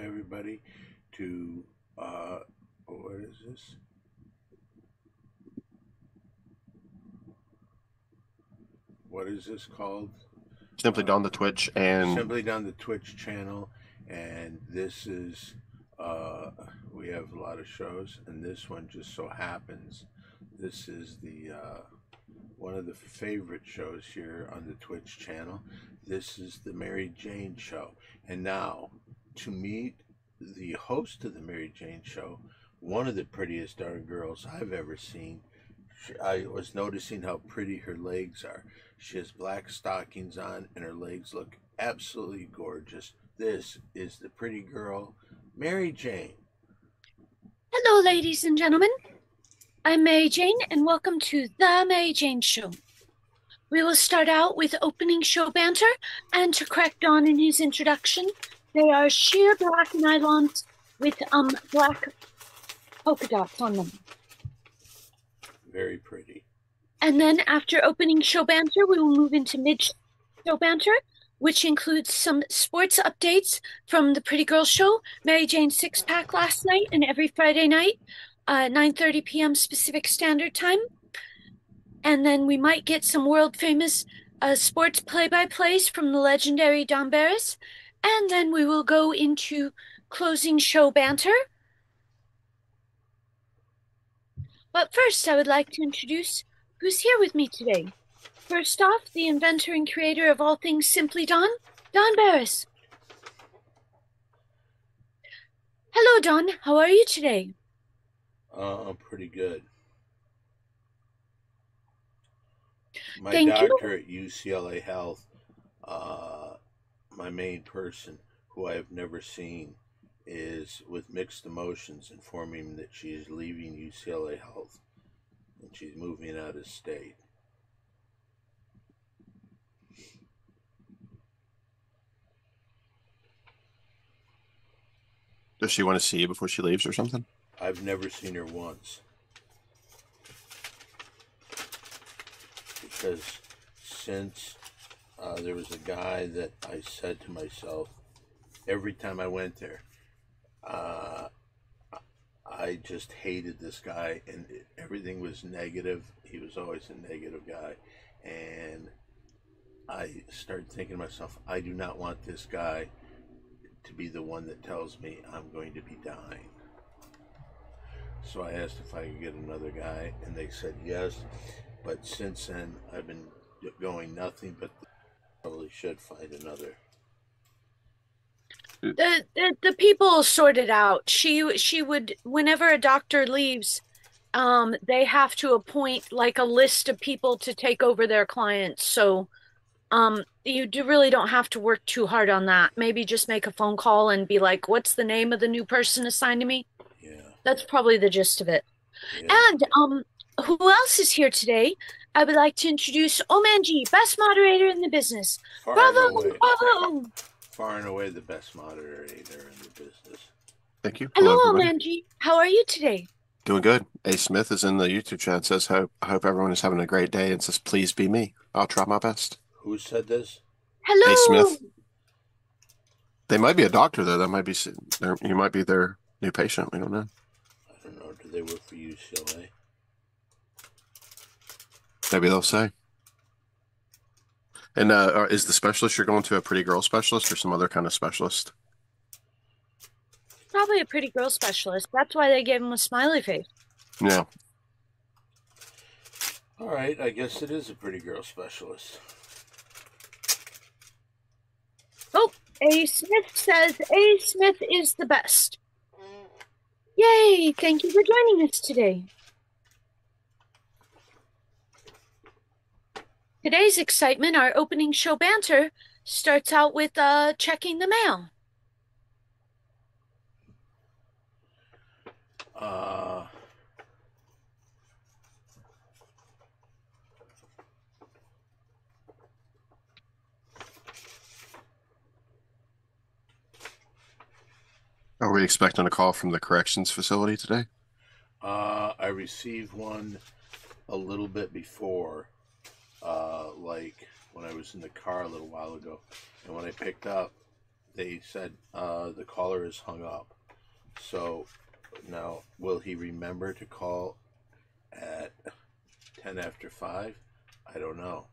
everybody to what is this? What is this called? Simply Uh, Don the Twitch and Simply Done the Twitch channel, and this is we have a lot of shows, and this one just so happens this is the one of the favorite shows here on the Twitch channel. This is the Mary Jane Show, and now to meet the host of the Mary Jane Show, one of the prettiest darn girls I've ever seen. I was noticing how pretty her legs are. She has black stockings on, and her legs look absolutely gorgeous. This is the pretty girl, Mary Jane. Hello, ladies and gentlemen. I'm Mary Jane, and welcome to The Mary Jane Show. We will start out with opening show banter, and to correct Don in his introduction, they are sheer black nylons with black polka dots on them. Very pretty. And then after opening show banter, we will move into mid-show banter, which includes some sports updates from the Pretty Girl Show, Mary Jane's Six-Pack last night and every Friday night, 9:30 p.m. Pacific Standard Time. And then we might get some world-famous sports play-by-plays from the legendary Don Barris. And then we will go into closing show banter. But first, I would like to introduce who's here with me today. First off, the inventor and creator of all things Simply Don, Don Barris. Hello, Don. How are you today? I'm pretty good. My Thank you. doctor at UCLA Health, my main person, who I have never seen, is with mixed emotions, informing me that she is leaving UCLA Health and she's moving out of state. does she want to see you before she leaves or something? I've never seen her once. Because since there was a guy that I said to myself every time I went there, I just hated this guy, and everything was negative. He was always a negative guy. And I started thinking to myself, I do not want this guy to be the one that tells me I'm going to be dying. So I asked if I could get another guy, and they said yes. But since then, I've been going nothing but probably should find another. The people sort it out. She would, whenever a doctor leaves, they have to appoint like a list of people to take over their clients. So you really don't have to work too hard on that. Maybe just make a phone call and be like, what's the name of the new person assigned to me? Yeah. That's probably the gist of it. Yeah. And who else is here today? I would like to introduce Omanji, best moderator in the business. Far Bravo, and away, bravo. far and away the best moderator in the business. Thank you. Hello, everybody. Omanji. How are you today? Doing good. A Smith is in the YouTube chat. Says, I hope everyone is having a great day, and says, please be me. I'll try my best. Who said this? Hello. A Smith. They might be a doctor, though. That might be, you might be their new patient. We don't know. I don't know. Do they work for UCLA? Maybe they'll say. And is the specialist you're going to a pretty girl specialist or some other kind of specialist? Probably a pretty girl specialist. That's why they gave him a smiley face. Yeah. All right. I guess it is a pretty girl specialist. Oh, A. Smith says A. Smith is the best. Yay! Thank you for joining us today. Today's excitement, our opening show banter, starts out with checking the mail. Are we expecting a call from the corrections facility today? I received one a little bit before, like when I was in the car a little while ago, and when I picked up, they said the caller is hung up. So now, will he remember to call at 10 after 5? I don't know.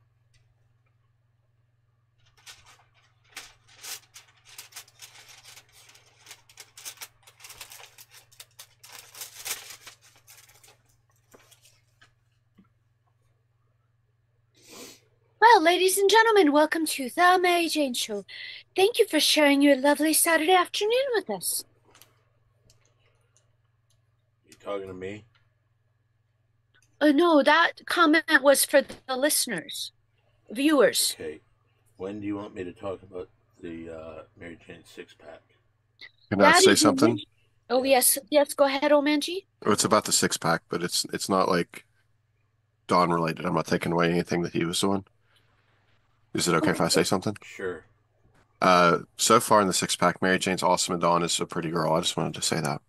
Well, ladies and gentlemen, welcome to the Mary Jane Show. Thank you for sharing your lovely Saturday afternoon with us. You talking to me? No, that comment was for the listeners, viewers. Okay. When do you want me to talk about the Mary Jane six-pack? Can I That say is something? Oh, yes. Yes, go ahead, Omanji. Oh, it's about the six pack, but it's not like Don related. I'm not taking away anything that he was doing. Is it okay if I say something? Sure. So far in the six pack, Mary Jane's awesome and Dawn is a pretty girl. I just wanted to say that.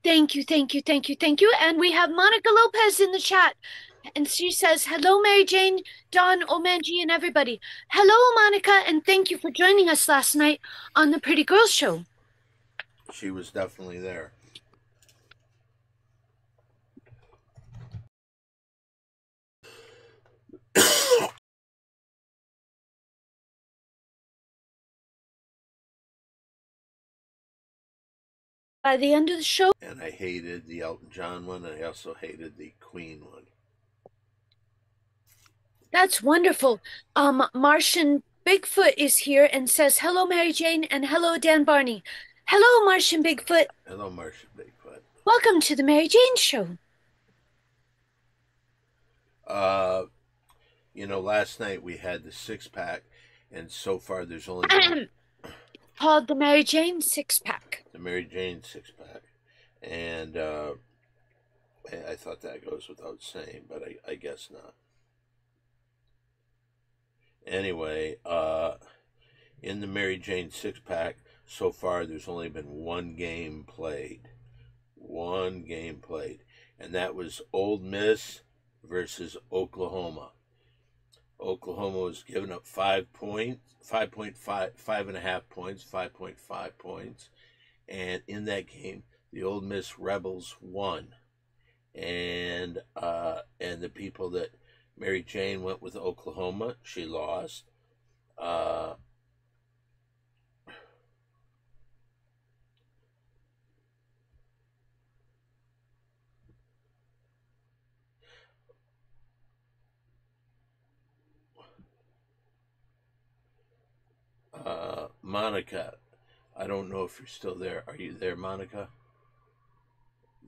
Thank you, thank you, thank you, thank you. And we have Monica Lopez in the chat. And she says, hello, Mary Jane, Don, Omanji, and everybody. Hello, Monica, and thank you for joining us last night on the Pretty Girls Show. She was definitely there. By the end of the show, And I hated the Elton John one, and I also hated the Queen one. that's wonderful. Martian Bigfoot is here and says, hello, Mary Jane, and hello, Dan Barney. Hello, Martian Bigfoot. Hello, Martian Bigfoot. Welcome to the Mary Jane Show. Last night we had the six-pack, and so far there's only been Called the Mary Jane six-pack. the Mary Jane six-pack. And I thought that goes without saying, but I guess not. Anyway, in the Mary Jane six-pack, so far there's only been one game played. One game played. And that was Ole Miss versus Oklahoma. Oklahoma was giving up 5 points, 5.5 points, 5.5 points. And in that game, the Ole Miss Rebels won. And the people that Mary Jane went with Oklahoma, she lost. Monica, I don't know if you're still there. Are you there, Monica?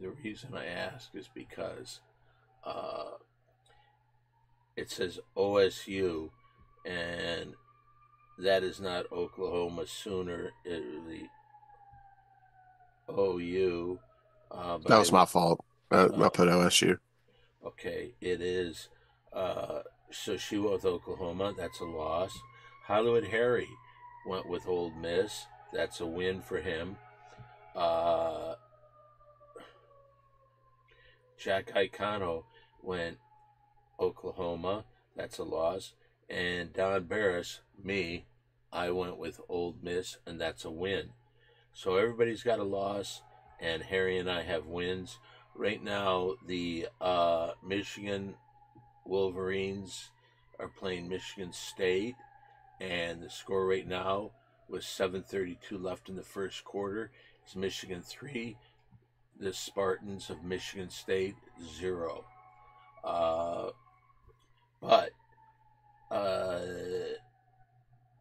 The reason I ask is because it says OSU, and that is not Oklahoma Sooner. The OU. That was my fault. I put OSU. Okay, it is. So she went with Oklahoma. That's a loss. Hollywood Harry went with Ole Miss. That's a win for him. Jack Icano went Oklahoma. That's a loss. And Don Barris, me, I went with Ole Miss, and that's a win. So everybody's got a loss, and Harry and I have wins. Right now, the Michigan Wolverines are playing Michigan State, and the score right now, with 7:32 left in the first quarter, is Michigan 3, the Spartans of Michigan State 0. But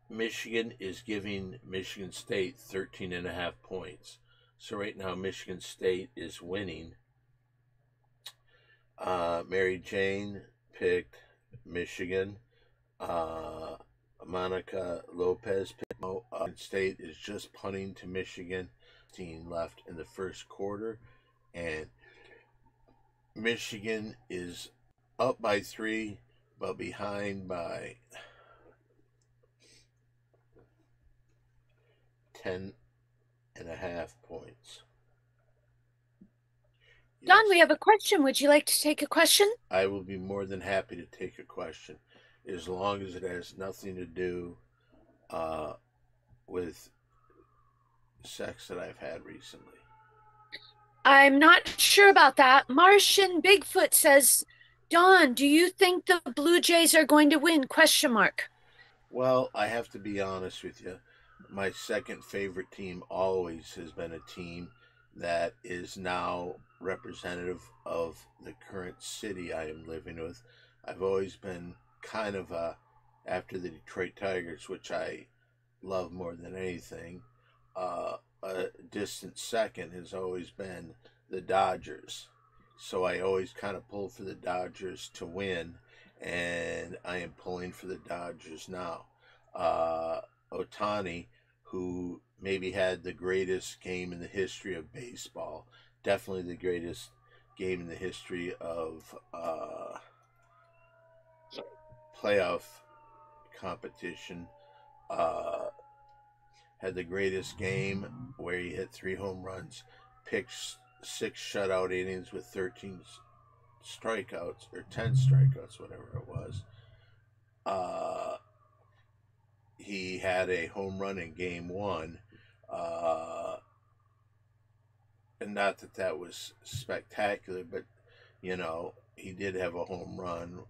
Michigan is giving Michigan State 13.5 points. So right now, Michigan State is winning. Mary Jane picked Michigan. Monica Lopez picked State is just punting to Michigan. 15 left in the first quarter, and Michigan is up by 3, but behind by 10.5 points. Yes. Don, we have a question. Would you like to take a question? I will be more than happy to take a question, as long as it has nothing to do with sex that I've had recently. I'm not sure about that. Martian Bigfoot says, Don, do you think the Blue Jays are going to win? Question mark. Well, I have to be honest with you. My second favorite team always has been a team that is now representative of the current city I am living with. I've always been kind of after the Detroit Tigers, which I love more than anything. A distant second has always been the Dodgers. So I always kind of pull for the Dodgers to win, and I am pulling for the Dodgers now. Otani, who maybe had the greatest game in the history of baseball, definitely the greatest game in the history of playoff competition. Uh, had the greatest game where he hit 3 home runs, pitched 6 shutout innings with 13 strikeouts or 10 strikeouts, whatever it was. He had a home run in game one. And not that that was spectacular, but he did have a home run,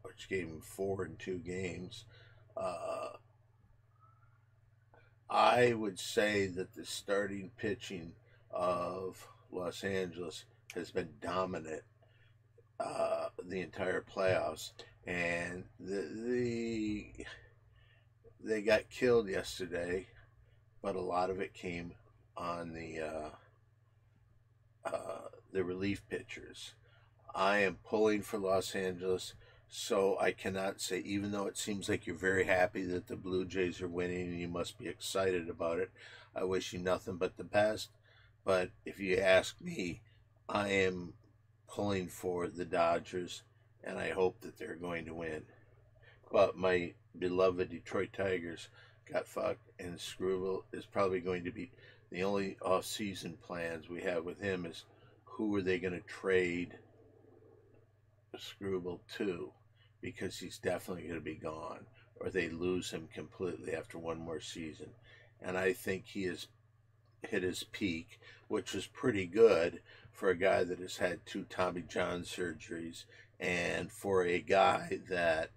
which gave him 4 in 2 games. I would say that the starting pitching of Los Angeles has been dominant the entire playoffs, and they got killed yesterday, but a lot of it came on the relief pitchers. I am pulling for Los Angeles, so I cannot say, even though it seems like you're very happy that the Blue Jays are winning and you must be excited about it, I wish you nothing but the best. But if you ask me, I am pulling for the Dodgers, and I hope that they're going to win. But my beloved Detroit Tigers got fucked, and Screwball is probably going to be the only off-season plans we have with him is who are they going to trade Screwball to, because he's definitely going to be gone, or they lose him completely after one more season. And I think he has hit his peak, which is pretty good for a guy that has had 2 Tommy John surgeries, and for a guy that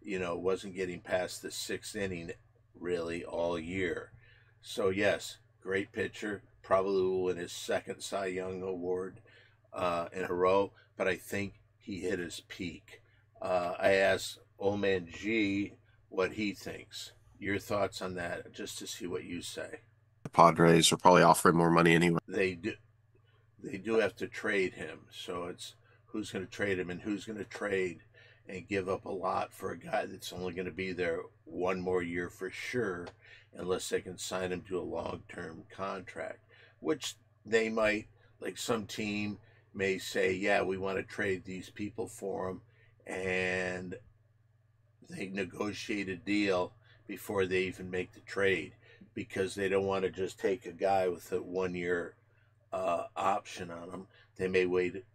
wasn't getting past the 6th inning really all year. So yes, great pitcher, probably will win his second Cy Young award in a row, but I think he hit his peak. I asked Old Man G what he thinks. Your thoughts on that, just to see what you say. The Padres are probably offering more money anyway. They do have to trade him, so it's who's going to trade him and who's going to trade and give up a lot for a guy that's only going to be there one more year for sure, unless they can sign him to a long-term contract, which they might. Like some team may say, yeah, we want to trade these people for him, and they negotiate a deal before they even make the trade, because they don't want to just take a guy with a 1 year option on him. They may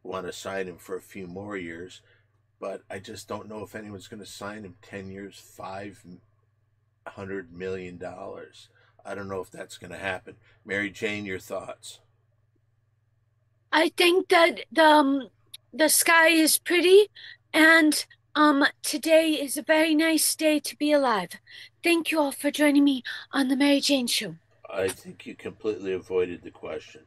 want to sign him for a few more years, but I just don't know if anyone's going to sign him 10 years, $500 million. I don't know if that's going to happen. Mary Jane, your thoughts? I think that the sky is pretty, and today is a very nice day to be alive. Thank you all for joining me on the Mary Jane Show. I think you completely avoided the question.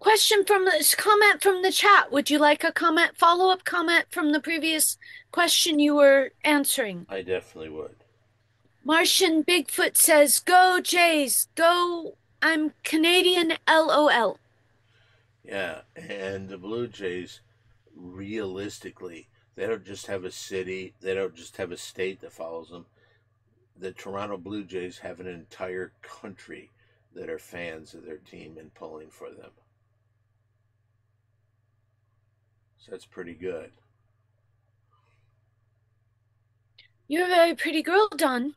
Comment from the chat. Would you like a follow-up comment from the previous question you were answering? I definitely would. Martian Bigfoot says, "Go Jays, go! I'm Canadian, LOL." Yeah, and the Blue Jays, realistically, they don't just have a city, they don't just have a state that follows them. The Toronto Blue Jays have an entire country that are fans of their team and pulling for them. So that's pretty good. You're a very pretty girl, Don.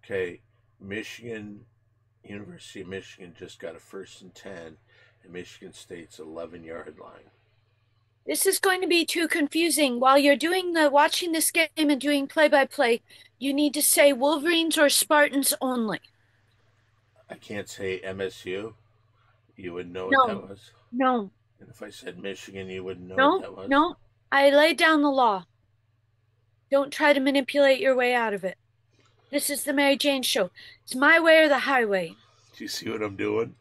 Okay, University of Michigan just got a 1st and 10 at Michigan State's 11-yard line. This is going to be too confusing. While you're watching this game and doing play-by-play, you need to say Wolverines or Spartans only. I can't say MSU. You wouldn't know what No. that was. No, And if I said Michigan, you wouldn't know no, what that was. no. I laid down the law. Don't try to manipulate your way out of it. This is the Mary Jane Show. It's my way or the highway. Do you see what I'm doing?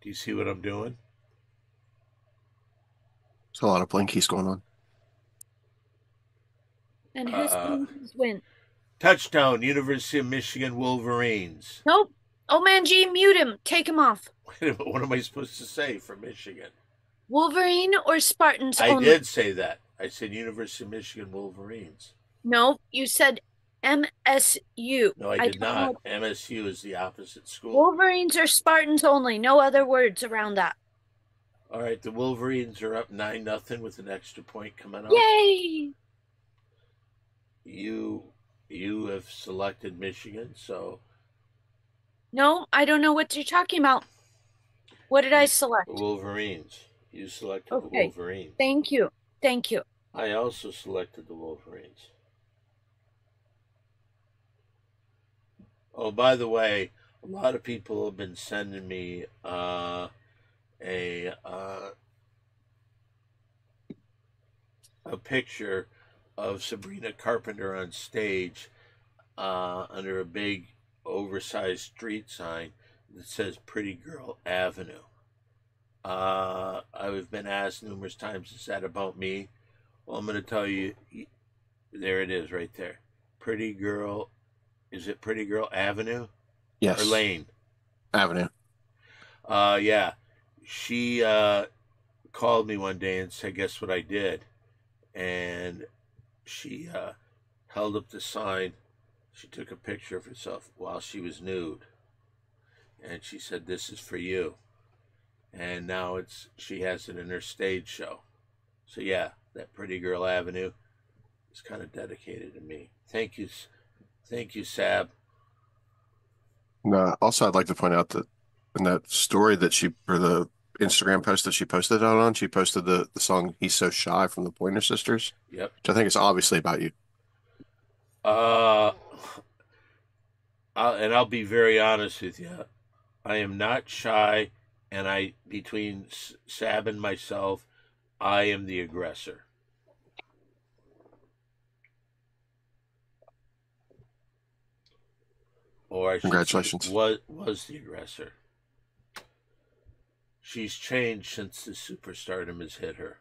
Do you see what I'm doing? There's a lot of blinkies going on. And whose win? Touchdown, University of Michigan Wolverines. Nope. Oh man, G, mute him. Take him off. Wait a minute, what am I supposed to say for Michigan? Wolverine or Spartans I only? did say that. I said University of Michigan Wolverines. No, you said MSU. No, I did not. MSU is the opposite school. Wolverines or Spartans only. No other words around that. All right, the Wolverines are up 9-0 with an extra point coming up. Yay! You have selected Michigan, so No, I don't know what you're talking about. What did I select? Wolverines. You selected the Okay. Wolverines. Thank you. Thank you. I also selected the Wolverines. Oh, by the way, a lot of people have been sending me a picture of Sabrina Carpenter on stage under a big oversized street sign that says Pretty Girl Avenue. I've been asked numerous times, is that about me? Well, I'm going to tell you, there it is right there. Pretty Girl, is it Pretty Girl Avenue? Yes. Or Lane? Avenue. Yeah. She called me one day and said, guess what I did? And she held up the sign. She took a picture of herself while she was nude. And she said, this is for you. And now she has it in her stage show. So yeah, that Pretty Girl Avenue is kind of dedicated to me. Thank you, Sab. Also, I'd like to point out that in that story that or the Instagram post that she posted out on, she posted the song "He's So Shy" from the Pointer Sisters. Yep. Which I think is obviously about you. And I'll be very honest with you. I am not shy, and between Sab and myself, I am the aggressor. Or I should Congratulations. say, was the aggressor. She's changed since the superstardom has hit her.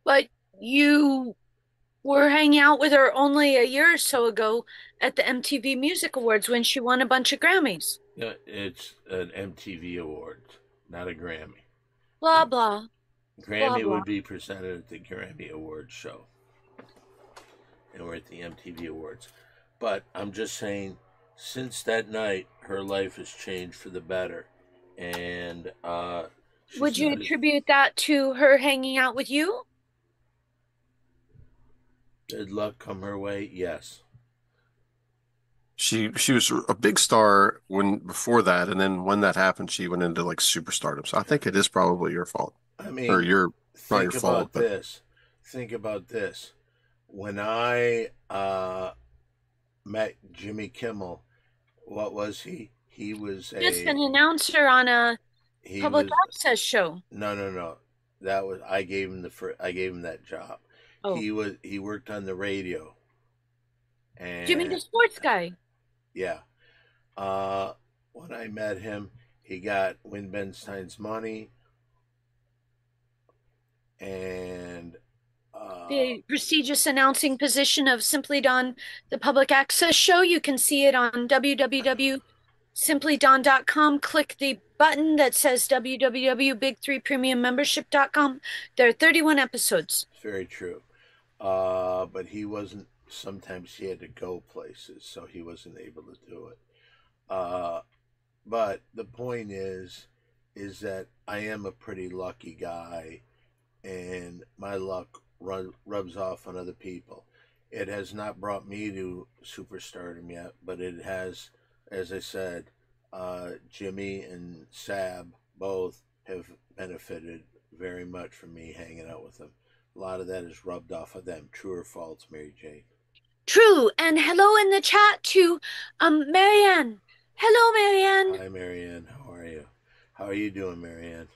But you were hanging out with her only a year or so ago at the MTV Music Awards when she won a bunch of Grammys. Yeah, it's an MTV award, not a Grammy. Blah, blah. Grammy Blah, blah. would be presented at the Grammy Awards show. And we're at the MTV Awards. But I'm just saying, since that night, her life has changed for the better. And would you attribute that to her hanging out with you? Did luck come her way? Yes. She was a big star before that, and then when that happened, she went into like superstardom. So I think it is probably your fault. I mean, or not your fault. Think about this. When I met Jimmy Kimmel, what was he? He was just an announcer on a public access show. No. I gave him that job. Oh. He worked on the radio. And Jimmy the sports guy. Yeah. When I met him, he got Win Ben Stein's money and the prestigious announcing position of Simply Don, the public access show. You can see it on www.simplydon.com. Click the button that says www.big3premiummembership.com. There are 31 episodes. Very true. But he wasn't, sometimes he had to go places, so he wasn't able to do it. But the point is that I am a pretty lucky guy, and my luck rubs off on other people. It has not brought me to superstardom yet, but it has, as I said, Jimmy and Sab both have benefited very much from me hanging out with them. A lot of that is rubbed off of them. True or false, Mary Jane? True. And hello in the chat to Marianne. Hello, Marianne. Hi, Marianne. How are you? How are you doing, Marianne?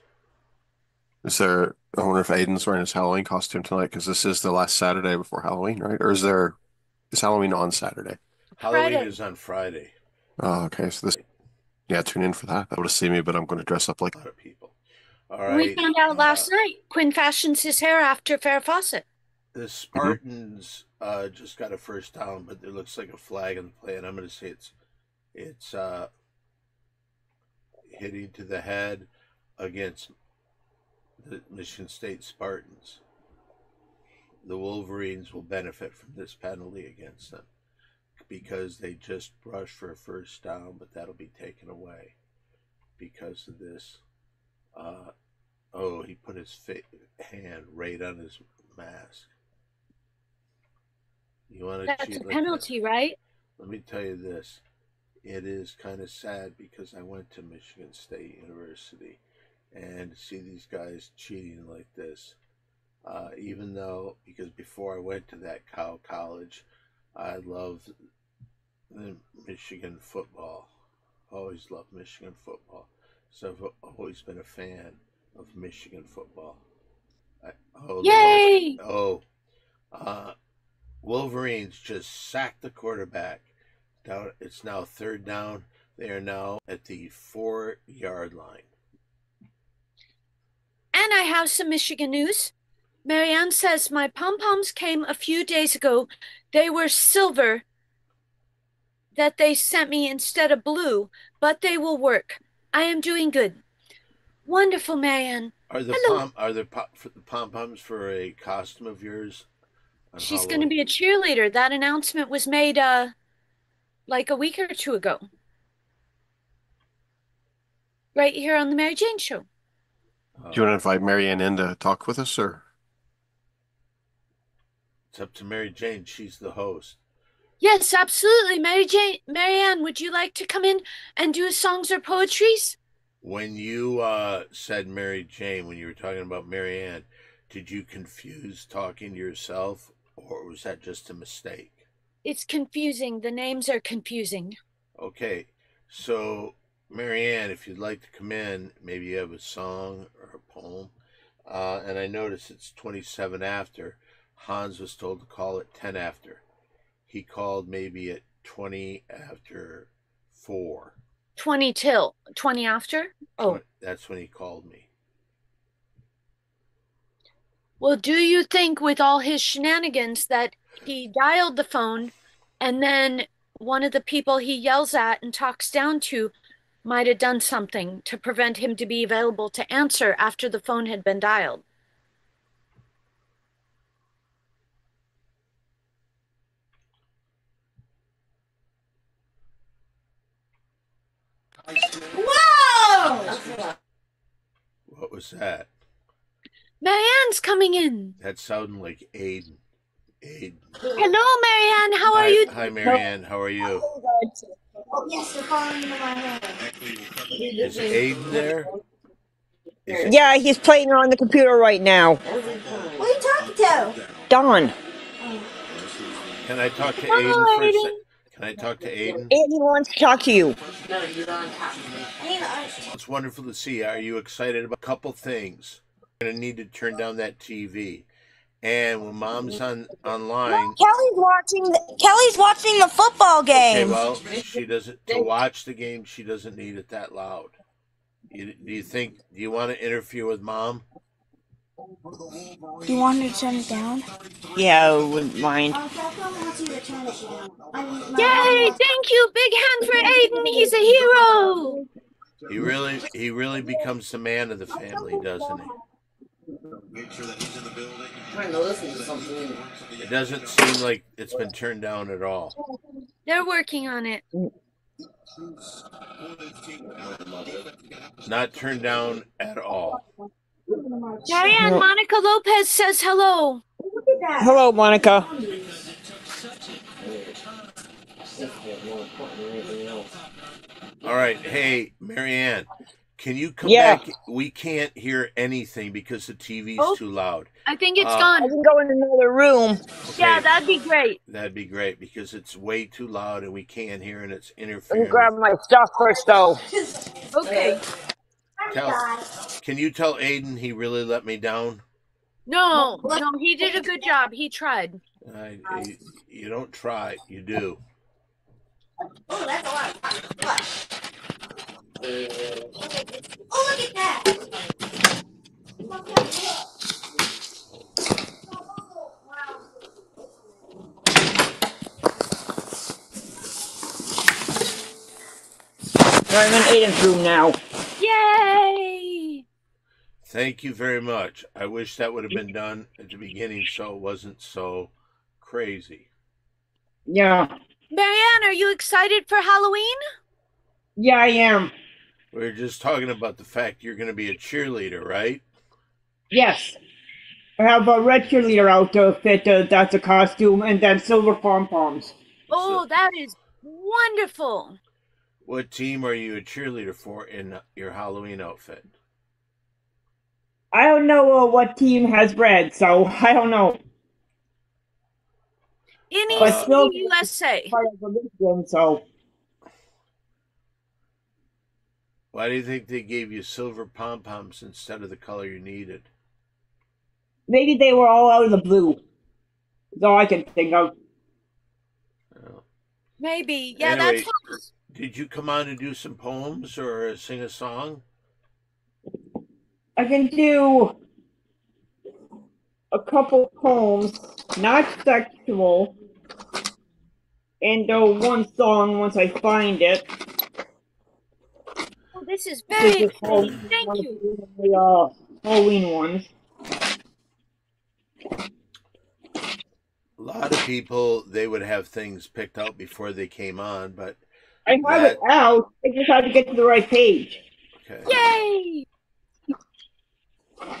Is there, I wonder if Aiden's wearing his Halloween costume tonight because this is the last Saturday before Halloween, right? Or is Halloween on Saturday? Halloween Friday. is on Friday. Oh, okay. So yeah, tune in for that. That would have seen me, but I'm going to dress up like A lot of people. All right. We found out last night. Quinn fashions his hair after Farrah Fawcett. The Spartans just got a first down, but there looks like a flag in the play, and I'm going to say it's hitting to the head against the Michigan State Spartans. The Wolverines will benefit from this penalty against them because they just rushed for a first down, but that'll be taken away because of this. He put his hand right on his mask. You want to That's cheat a like penalty, that? right? Let me tell you this. It is kind of sad because I went to Michigan State University, and to see these guys cheating like this, even though, because before I went to that college, I loved the Michigan football. Always loved Michigan football. So I've always been a fan of Michigan football. Yay! Wolverines just sacked the quarterback. Down, it's now third down. They are now at the 4-yard line. And I have some Michigan news. Marianne says, my pom-poms came a few days ago. They were silver that they sent me instead of blue, but they will work. I am doing good. Wonderful, Marianne. Are the pom-poms for a costume of yours? She's going to be a cheerleader. That announcement was made like a week or two ago. Right here on the Mary Jane Show. Do you want to invite Marianne in to talk with us, or? It's up to Mary Jane. She's the host. Yes, absolutely. Marianne, would you like to come in and do songs or poetries? When you said Mary Jane, when you were talking about Marianne, did you confuse talking to yourself, or was that just a mistake? It's confusing. The names are confusing. Okay, so Marianne, if you'd like to come in, maybe you have a song or a poem. And I notice it's 27 after. Hans was told to call it 10 after. He called maybe at 20 after 4. 20 till 20 after? Oh. That's when he called me. Well, do you think with all his shenanigans that he dialed the phone and then one of the people he yells at and talks down to might have done something to prevent him to be available to answer after the phone had been dialed? Whoa! What was that? Marianne's coming in. That sounded like Aiden. Hello, Marianne. How are you? Hi, Marianne. How are you? Oh, yes, they're falling into my hand. Is Aiden there? Yeah, he's playing on the computer right now. Who are you talking to? Don. Can I talk to Aiden for a second? Can I talk to Aiden? Aiden wants to talk to you. It's wonderful to see you. Are you excited about a couple things? You're going to need to turn down that TV. And when Mom's online... Kelly's watching the football game. Okay, well, she doesn't... To watch the game, she doesn't need it that loud. Do you want to interfere with Mom? Do you want her to turn it down? Yeah, I wouldn't mind. Yay! Thank you. Big hand for Aiden. He's a hero. He really becomes the man of the family, doesn't he? Trying to listen to something. It doesn't seem like it's been turned down at all. They're working on it. Not turned down at all. Marianne, Monica Lopez says hello. Hello, Monica. All right. Hey, Marianne, can you come Yeah. back? We can't hear anything because the TV's too loud. I think it's I gone. can go in another room. Yeah, Okay, that'd be great. that'd be great because it's way too loud and we can't hear and it's Let me interfering grab with. my stuff first, though. Okay. Can you tell Aiden he really let me down? No, he did a good job. He tried. You don't try, you do. Oh, that's a lot. What? Oh, look at that. I'm in Aiden's room now. Yay! Thank you very much. I wish that would have been done at the beginning so it wasn't so crazy. Yeah. Marianne, are you excited for Halloween? Yeah, I am. We were just talking about the fact you're going to be a cheerleader, right? Yes. I have a red cheerleader outfit, that's a costume, and then silver pom-poms. Oh, that is wonderful. What team are you a cheerleader for in your Halloween outfit? I don't know what team has red, so I don't know. But still, USA. part of the Michigan, so Why do you think they gave you silver pom-poms instead of the color you needed? maybe they were all out of the blue. That's all I can think of. Maybe. Yeah, Anyway, that's did you come on to do some poems or sing a song? I can do a couple poems, not sexual, and one song once I find it. Oh, this is This very is exciting. Thank you. the Halloween ones. A lot of people, they would have things picked out before they came on, but I have it out. I just have to get to the right page. okay. Yay! I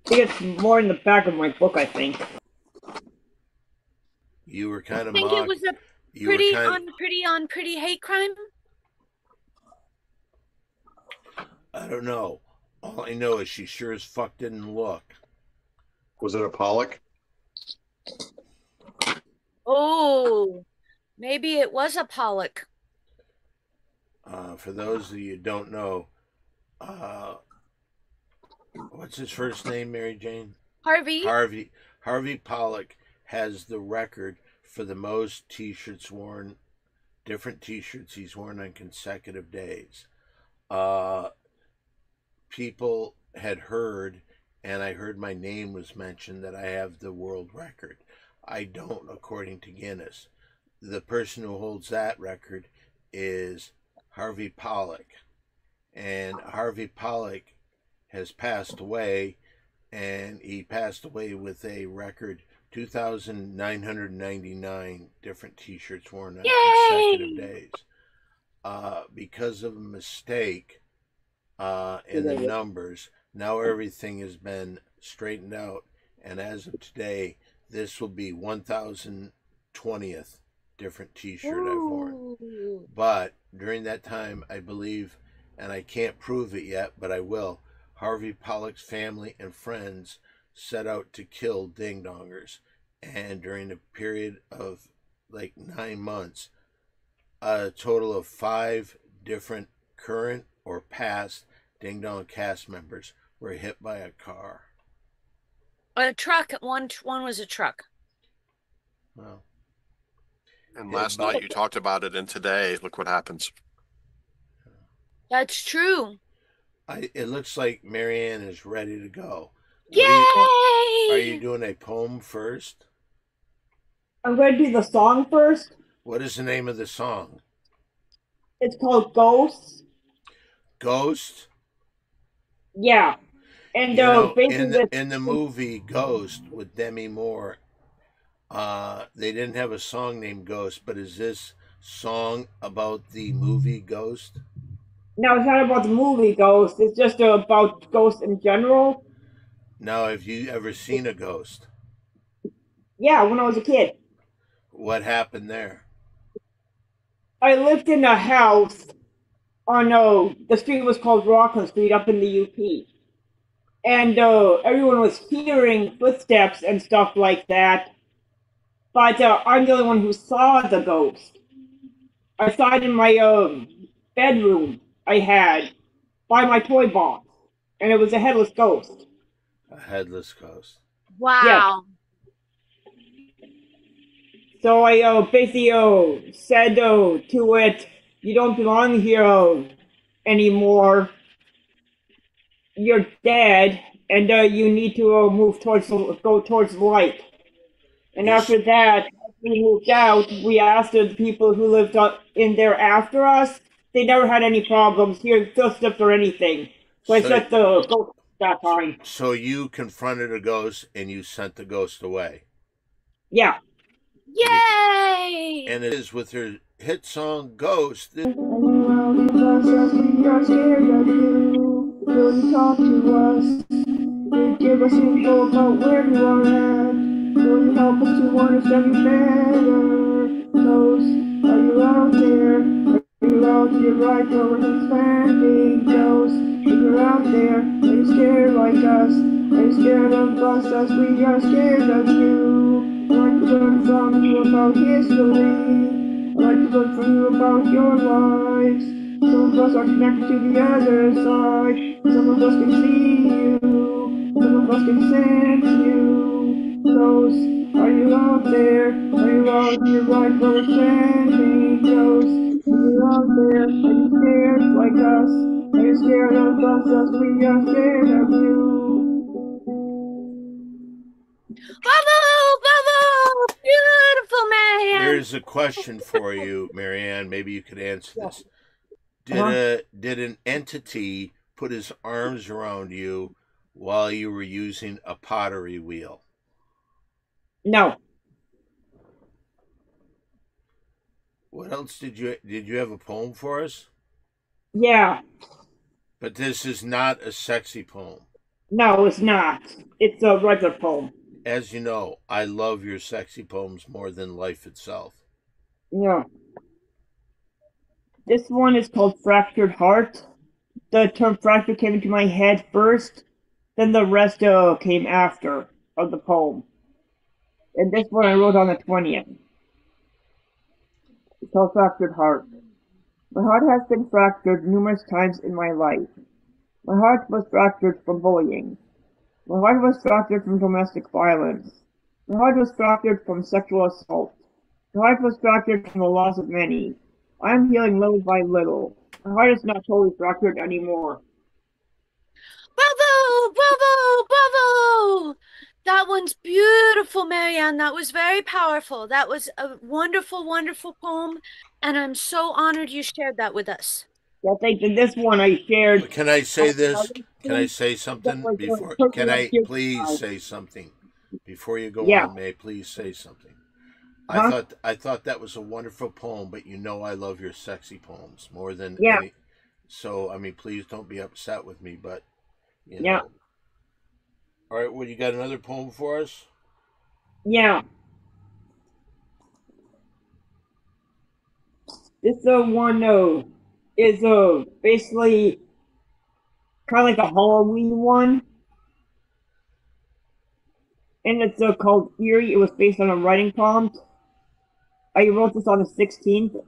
think it's more in the back of my book, I think. You were kind I of think it was a pretty hate crime. I don't know. All I know is she sure as fuck didn't look. Was it a Pollock? Oh, maybe it was a Pollock. For those of you who don't know, what's his first name, Mary Jane? Harvey. Harvey Pollock has the record for the most t-shirts worn, different t-shirts he's worn on consecutive days. People had heard, and I heard my name was mentioned, that I have the world record. I don't, according to Guinness. The person who holds that record is Harvey Pollock. And Harvey Pollock has passed away, and he passed away with a record 2,999 different t-shirts worn on consecutive days. Because of a mistake in the numbers, now everything has been straightened out, and as of today, this will be 1,020th different t-shirt I've worn. But during that time, I believe, and I can't prove it yet, but I will, Harvey Pollock's family and friends set out to kill ding-dongers. And during a period of like 9 months, a total of 5 different current or past Ding Dong cast members were hit by a car. A truck. One was a truck. Well, And last night you talked about it, and today, look what happens. That's true. It looks like Marianne is ready to go. Yay! Are you doing a poem first? I'm going to do the song first. What is the name of the song? It's called Ghosts. Ghost? Yeah. And You know, basically in the movie Ghost with Demi Moore, they didn't have a song named Ghost, but is this song about the movie Ghost? No, it's not about the movie Ghost. It's just about ghosts in general. Now, have you ever seen a ghost? Yeah, when I was a kid. What happened there? I lived in a house on the street was called Rockland Street up in the UP. And everyone was hearing footsteps and stuff like that. But I'm the only one who saw the ghost. I saw it in my bedroom I had by my toy box. And it was a headless ghost. A headless ghost. Wow. So I basically said to it, "You don't belong here anymore. You're dead, and you need to go towards the light." And Yes. after that, we moved out. We asked the people who lived in there after us. They never had any problems hearing footsteps or anything. So I sent the ghost that time. So you confronted a ghost and you sent the ghost away. Yeah. Yay! And it is with her hit song Ghost. Will you talk to us? Will you give us info about where you are at? Will you help us to understand you better? Ghost, are you out there? Are you out here right where we're expanding? Ghost, if you're out there, are you scared like us? Are you scared of us as we are scared of you? I'd like to learn from you about history. I'd like to learn from you about your lives. Some of us are connected to the other side. Some of us can see you. Some of us can sense you. Ghost, are you out there? Are you out here right where we're standing? Ghost, are you out there? Are you scared like us? Are you scared of us as we are scared of you? Bravo! Beautiful, Marianne! Here's a question for you, Marianne. Maybe you could answer this. Did an entity put his arms around you while you were using a pottery wheel? No. What else did you have a poem for us? Yeah. But this is not a sexy poem. No, it's not. It's a regular poem. As you know, I love your sexy poems more than life itself. Yeah. This one is called Fractured Heart. The term fracture came into my head first, then the rest came after of the poem. And this one I wrote on the 20th. It's called Fractured Heart. My heart has been fractured numerous times in my life. My heart was fractured from bullying. My heart was fractured from domestic violence. My heart was fractured from sexual assault. My heart was fractured from the loss of many. I am healing little by little. My heart is not totally fractured anymore. Bravo! Bravo! Bravo! That one's beautiful, Marianne. That was very powerful. That was a wonderful, wonderful poem, and I'm so honored you shared that with us. Yeah, thank you. This one I shared. Can I say this? Can I say something before? Can I please say something before you go on? May I please say something? I thought that was a wonderful poem, but you know I love your sexy poems more than any. So I mean, please don't be upset with me, but you know. All right, well, you got another poem for us? Yeah. This one is basically kind of like a Halloween one. And it's called Eerie. It was based on a writing prompt. I wrote this on the 16th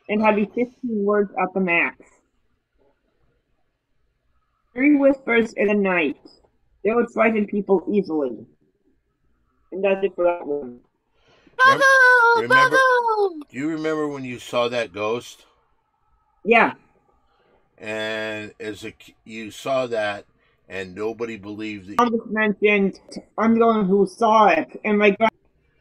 and had to be 15 words at the max. Eerie whispers in the night. They would frighten people easily. And that's it for that one. Bravo! Bravo! Do you remember when you saw that ghost? Yeah. And you saw that, and nobody believed that. I just mentioned I'm the one who saw it, and my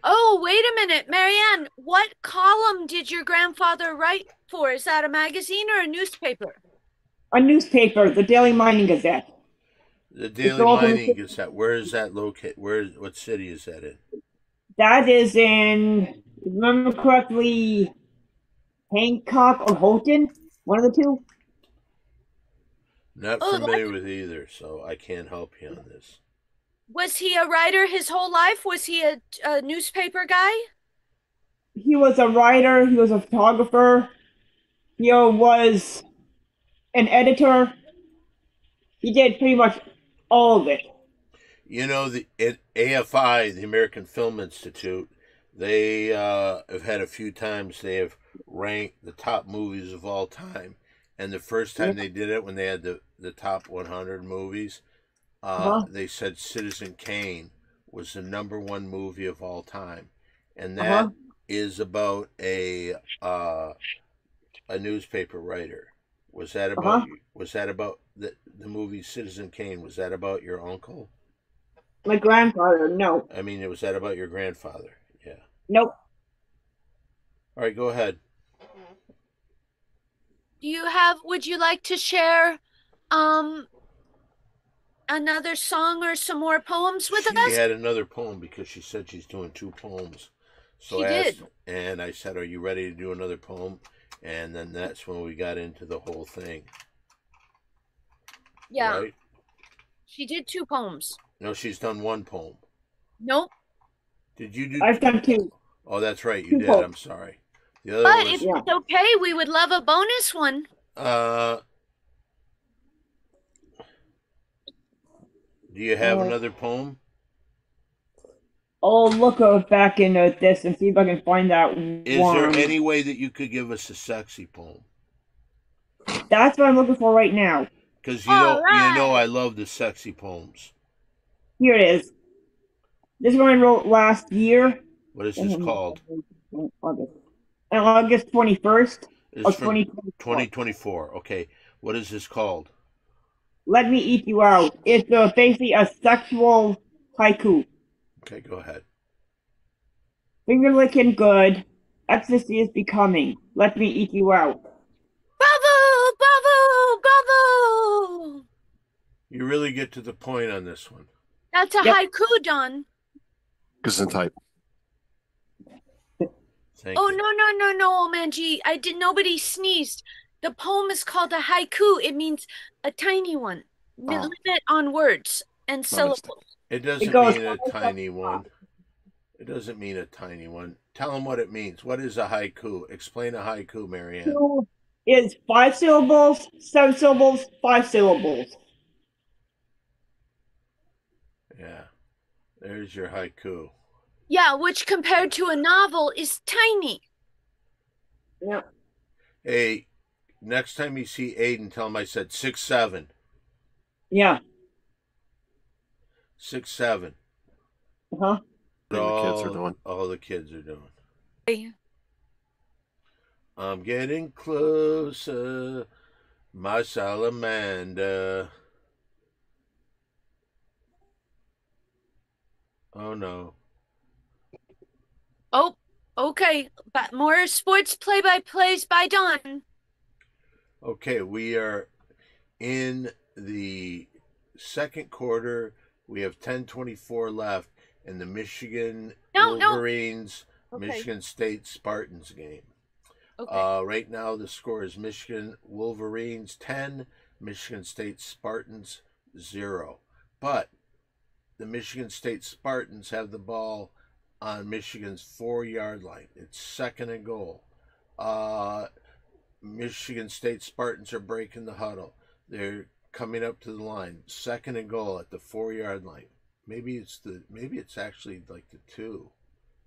Oh, wait a minute, Marianne. What column did your grandfather write for? Is that a magazine or a newspaper? A newspaper, the Daily Mining Gazette. The Daily Mining Gazette. Where is that located? What city is that in? That is in, if I remember correctly, Hancock or Houghton, one of the two. Not familiar with either, so I can't help you on this. Was he a writer his whole life? Was he a newspaper guy? He was a writer. He was a photographer. He was an editor. He did pretty much all of it. You know, at AFI, the American Film Institute, they have had a few times they have ranked the top movies of all time. And the first time they did it, when they had the top 100 movies, they said Citizen Kane was the #1 movie of all time. And that is about a newspaper writer. Was that about the movie Citizen Kane? Was that about your uncle? My grandfather, no. I mean, was that about your grandfather? Yeah. Nope. All right, go ahead. Would you like to share another song or some more poems with She us? had another poem because she said she's doing 2 poems. So She did. And I said, "Are you ready to do another poem?" And then that's when we got into the whole thing. Yeah. Right? She did 2 poems. No, she's done 1 poem. Nope. Did you do? I've done 2. Oh, that's right. You 2 did. poems. I'm sorry. The other But was. if it's okay, we would love a bonus one. Do you have another poem? I'll look back in this and see if I can find that Is one. there any way that you could give us a sexy poem? That's what I'm looking for right now. Because All you know right. I love the sexy poems. Here it is. This one I wrote last year. What is this called? August 21st It's of from 2024. 2024. Okay. What is this called? Let Me Eat You Out. It's basically a sexual haiku. Okay, go ahead. Finger licking good. Ecstasy is becoming. Let me eat you out. Bravo! Bravo! Bravo! You really get to the point on this one. That's a Yep. haiku, Don. Gesundheit. Thank Oh, you. no, old man G. Nobody sneezed. The poem is called a haiku. It means a tiny one. Oh. Limit on words and syllables. It doesn't goes- mean a tiny one. It doesn't mean a tiny one. Tell them what it means. What is a haiku? Explain a haiku, Marianne. Haiku is 5 syllables, 7 syllables, 5 syllables. Yeah. There's your haiku. Yeah, which compared to a novel is tiny. Yep. Hey, next time you see Aiden, tell him I said 6'7". Yeah. 6'7". Uh-huh. The kids are doing. All the kids are doing. I'm getting closer, my salamander. Oh no. Oh, okay. But more sports play-by-plays by Don. Okay, we are in the second quarter. We have 10:24 left in the Michigan No. Wolverines, Okay. Michigan State Spartans game. Okay. Right now the score is Michigan Wolverines 10, Michigan State Spartans 0. But the Michigan State Spartans have the ball on Michigan's 4-yard line. It's 2nd and goal. Michigan State Spartans are breaking the huddle. They're coming up to the line. 2nd and goal at the 4-yard line. Maybe it's actually like the 2.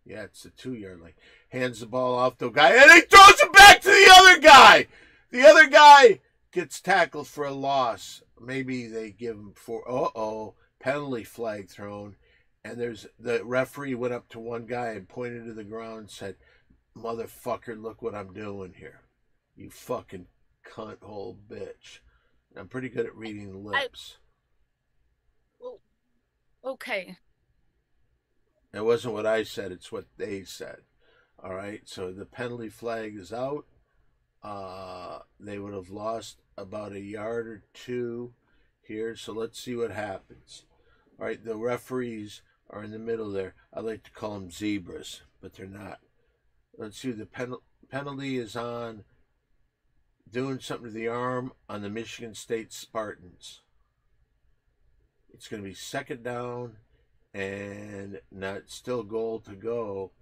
Yeah, it's the 2-yard line. Hands the ball off to a guy, and he throws it back to the other guy. The other guy gets tackled for a loss. Maybe they give him penalty flag thrown. And the referee went up to one guy and pointed to the ground and said, "Motherfucker, look what I'm doing here. You fucking cunt hole bitch." I'm pretty good at reading the lips. Okay. It wasn't what I said, it's what they said. All right, so the penalty flag is out. They would have lost about a yard or 2 here, so let's see what happens. All right, the referees are in the middle there. I like to call them zebras, but they're not. Let's see, the penalty is on doing something to the arm on the Michigan State Spartans. It's going to be 2nd down and not still goal to go,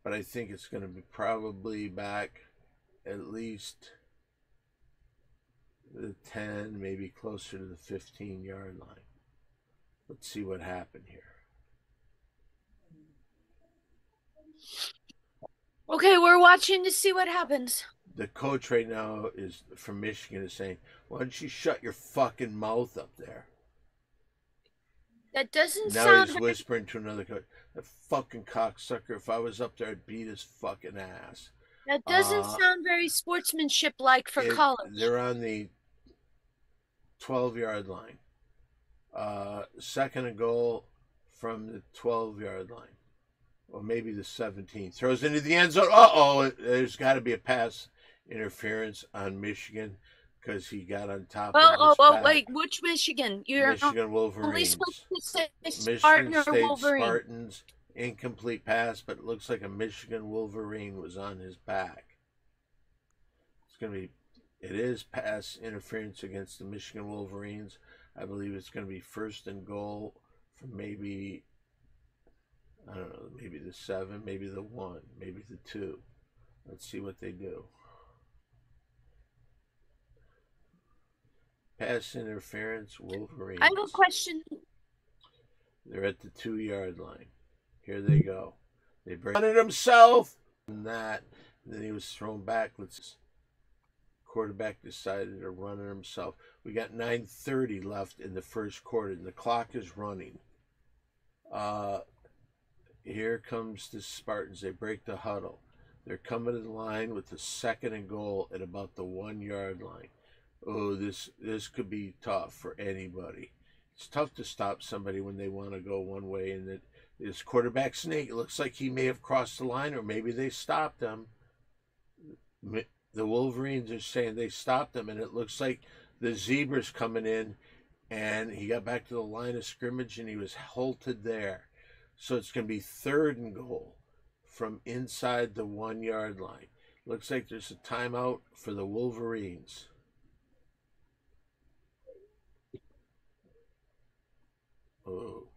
but I think it's going to be probably back at least the 10, maybe closer to the 15-yard line. Let's see what happened here. Okay, we're watching to see what happens. The coach right now is from Michigan is saying, "Why don't you shut your fucking mouth up there?" That doesn't Now sound he's very, whispering to another coach, "That fucking cocksucker! If I was up there, I'd beat his fucking ass." that doesn't sound very sportsmanship like for college. They're on the 12-yard line. Second and goal from the 12-yard line. Or maybe the 17. Throws into the end zone. Uh-oh, there's got to be a pass interference on Michigan because he got on top of his back. Wait, which Michigan? You're Michigan only Wolverines. supposed to say Michigan Spartan or State Wolverine. Spartans. Incomplete pass, but it looks like a Michigan Wolverine was on his back. It is pass interference against the Michigan Wolverines. I believe it's going to be first and goal from maybe, I don't know, maybe the 7, maybe the 1, maybe the 2. Let's see what they do. Pass interference, Wolverines. I have a question. They're at the 2-yard line. Here they go. They break it himself. And that. And then he was thrown back. Quarterback decided to run it himself. We got 9:30 left in the first quarter, and the clock is running. Here comes the Spartans. They break the huddle. They're coming to the line with the second and goal at about the 1-yard line. Oh, this could be tough for anybody. It's tough to stop somebody when they want to go one way, and this quarterback sneak. It looks like he may have crossed the line, or maybe they stopped him. The Wolverines are saying they stopped him, and it looks like the Zebra's coming in, and he got back to the line of scrimmage, and he was halted there. So it's going to be third and goal from inside the 1-yard line. Looks like there's a timeout for the Wolverines. Oh,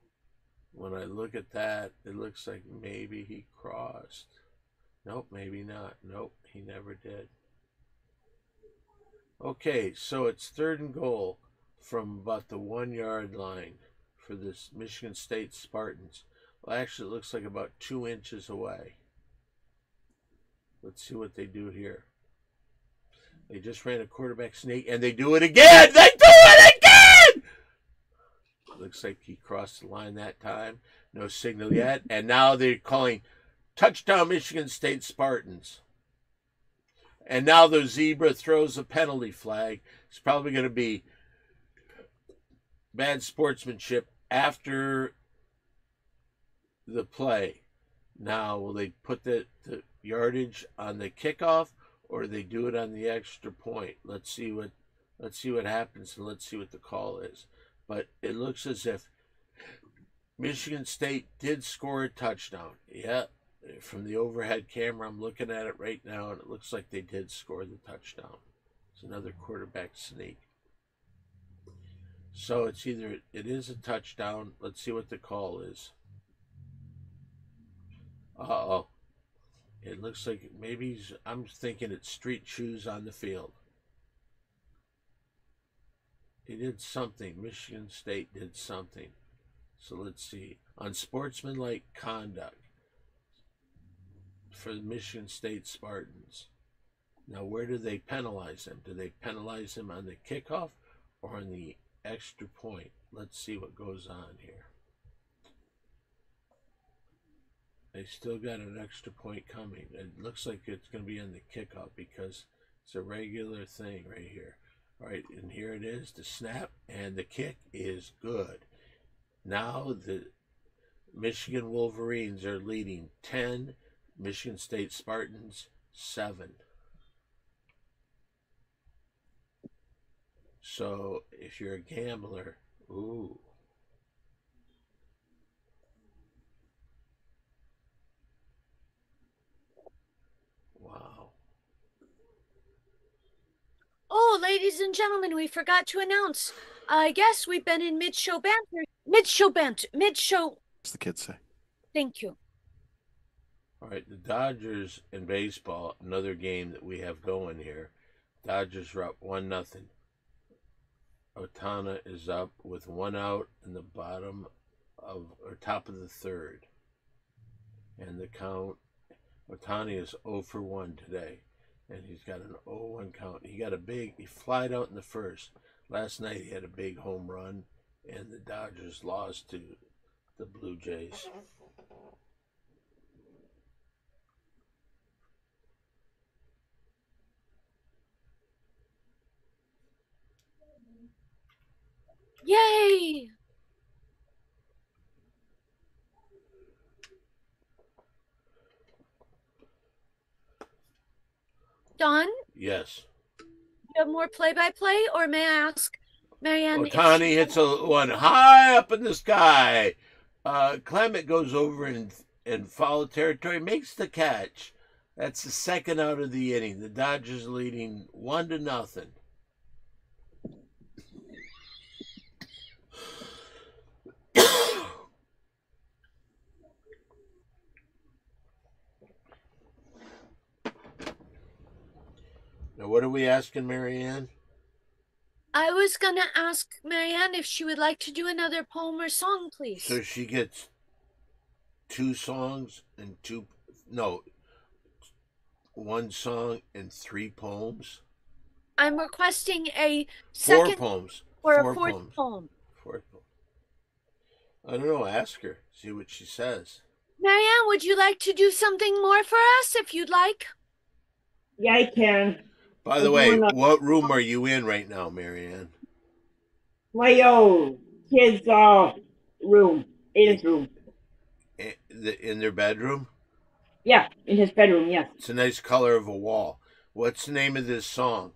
when I look at that, it looks like maybe he crossed. Nope, maybe not. Nope, he never did. Okay, so it's third and goal from about the 1-yard line for this Michigan State Spartans. Well, actually, it looks like about 2 inches away. Let's see what they do here. They just ran a quarterback sneak, and they do it again! They do it again! Looks like he crossed the line that time. No signal yet. And now they're calling touchdown Michigan State Spartans. And now the Zebra throws a penalty flag. It's probably going to be bad sportsmanship after the play. Now, will they put the yardage on the kickoff, or do they do it on the extra point? Let's see what happens, and let's see what the call is. But it looks as if Michigan State did score a touchdown. Yeah, from the overhead camera, I'm looking at it right now, and it looks like they did score the touchdown. It's another quarterback sneak. So it's either it is a touchdown. Let's see what the call is. Uh-oh. It looks like maybe I'm thinking it's street shoes on the field. He did something. Michigan State did something. So let's see. Unsportsmanlike conduct for the Michigan State Spartans. Now, where do they penalize them? Do they penalize them on the kickoff or on the extra point? Let's see what goes on here. They still got an extra point coming. It looks like it's going to be on the kickoff because it's a regular thing right here. All right, and here it is, the snap, and the kick is good. Now the Michigan Wolverines are leading 10, Michigan State Spartans 7. So if you're a gambler, ooh. Wow. Oh, ladies and gentlemen, we forgot to announce. I guess we've been in mid-show banter. Mid-show. As the kids say. Thank you. All right, the Dodgers in baseball, another game that we have going here. Dodgers are up 1-0. Otana is up with 1 out in the bottom of or top of the third. And the count, Otani is 0 for 1 today. And he's got an 0-1 count. He flied out in the first. Last night he had a big home run, and the Dodgers lost to the Blue Jays. Yay! Don, Yes. do you have more play-by-play, or may I ask Marianne? Otani hits one high up in the sky. Clement goes over in foul territory, makes the catch. That's the second out of the inning. The Dodgers leading 1-0. Now, what are we asking, Marianne? I was gonna ask Marianne if she would like to do another poem or song, please. So she gets 2 songs and 1 song and 3 poems. I'm requesting a 4 second poems. or 4 a fourth poems. poem. 4 poems. I don't know. Ask her. See what she says. Marianne, would you like to do something more for us if you'd like? Yeah, I can. By the way, what room are you in right now, Marianne? My kid's room. Aiden's room. In their bedroom? Yeah, in his bedroom, yes. It's a nice color of a wall. What's the name of this song?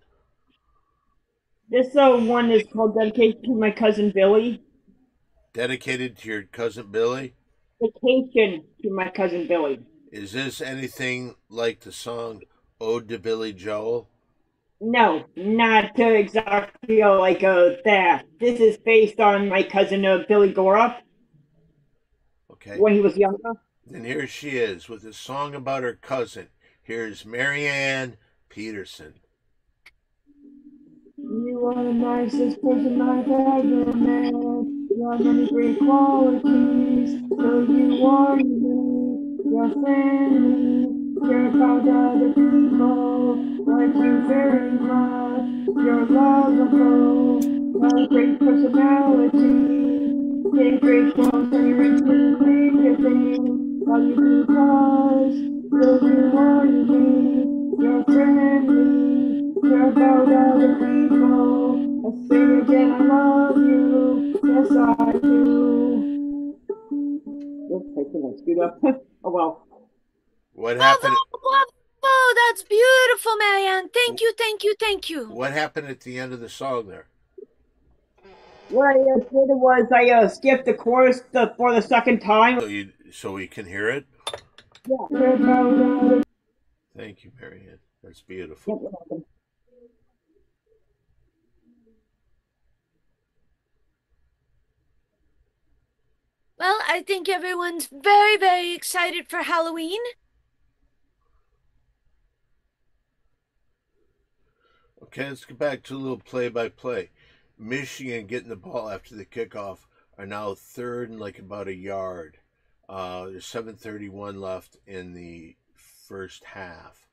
This one is called Dedication to My Cousin Billy. Dedicated to your cousin Billy? Dedication to My Cousin Billy. Is this anything like the song Ode to Billy Joel? No, not exactly like that. This is based on my cousin Billy Gorup. Okay. When he was younger. Then here she is with a song about her cousin. Here's Marianne Peterson. You are the nicest person I've ever met. You have many great qualities. So you are unique. You're friendly. Care about other people. Like you very much. You're lovable. Have a great personality. Take great quotes and you're into major things. Love you because you are unique. You're friendly. Care about other people. I say again, I love you. Yes, I do. Oops, I think I screwed up. Oh well. What happened? Oh, that's beautiful, Marianne. Thank you, thank you, thank you. What happened at the end of the song there? What I did was I skipped the chorus for the second time. So we can hear it? Yeah. Thank you, Marianne. That's beautiful. Yep. Well, I think everyone's very, very excited for Halloween. Okay, let's get back to a little play-by-play. Michigan getting the ball after the kickoff are now third and like about a yard. There's 7:31 left in the first half.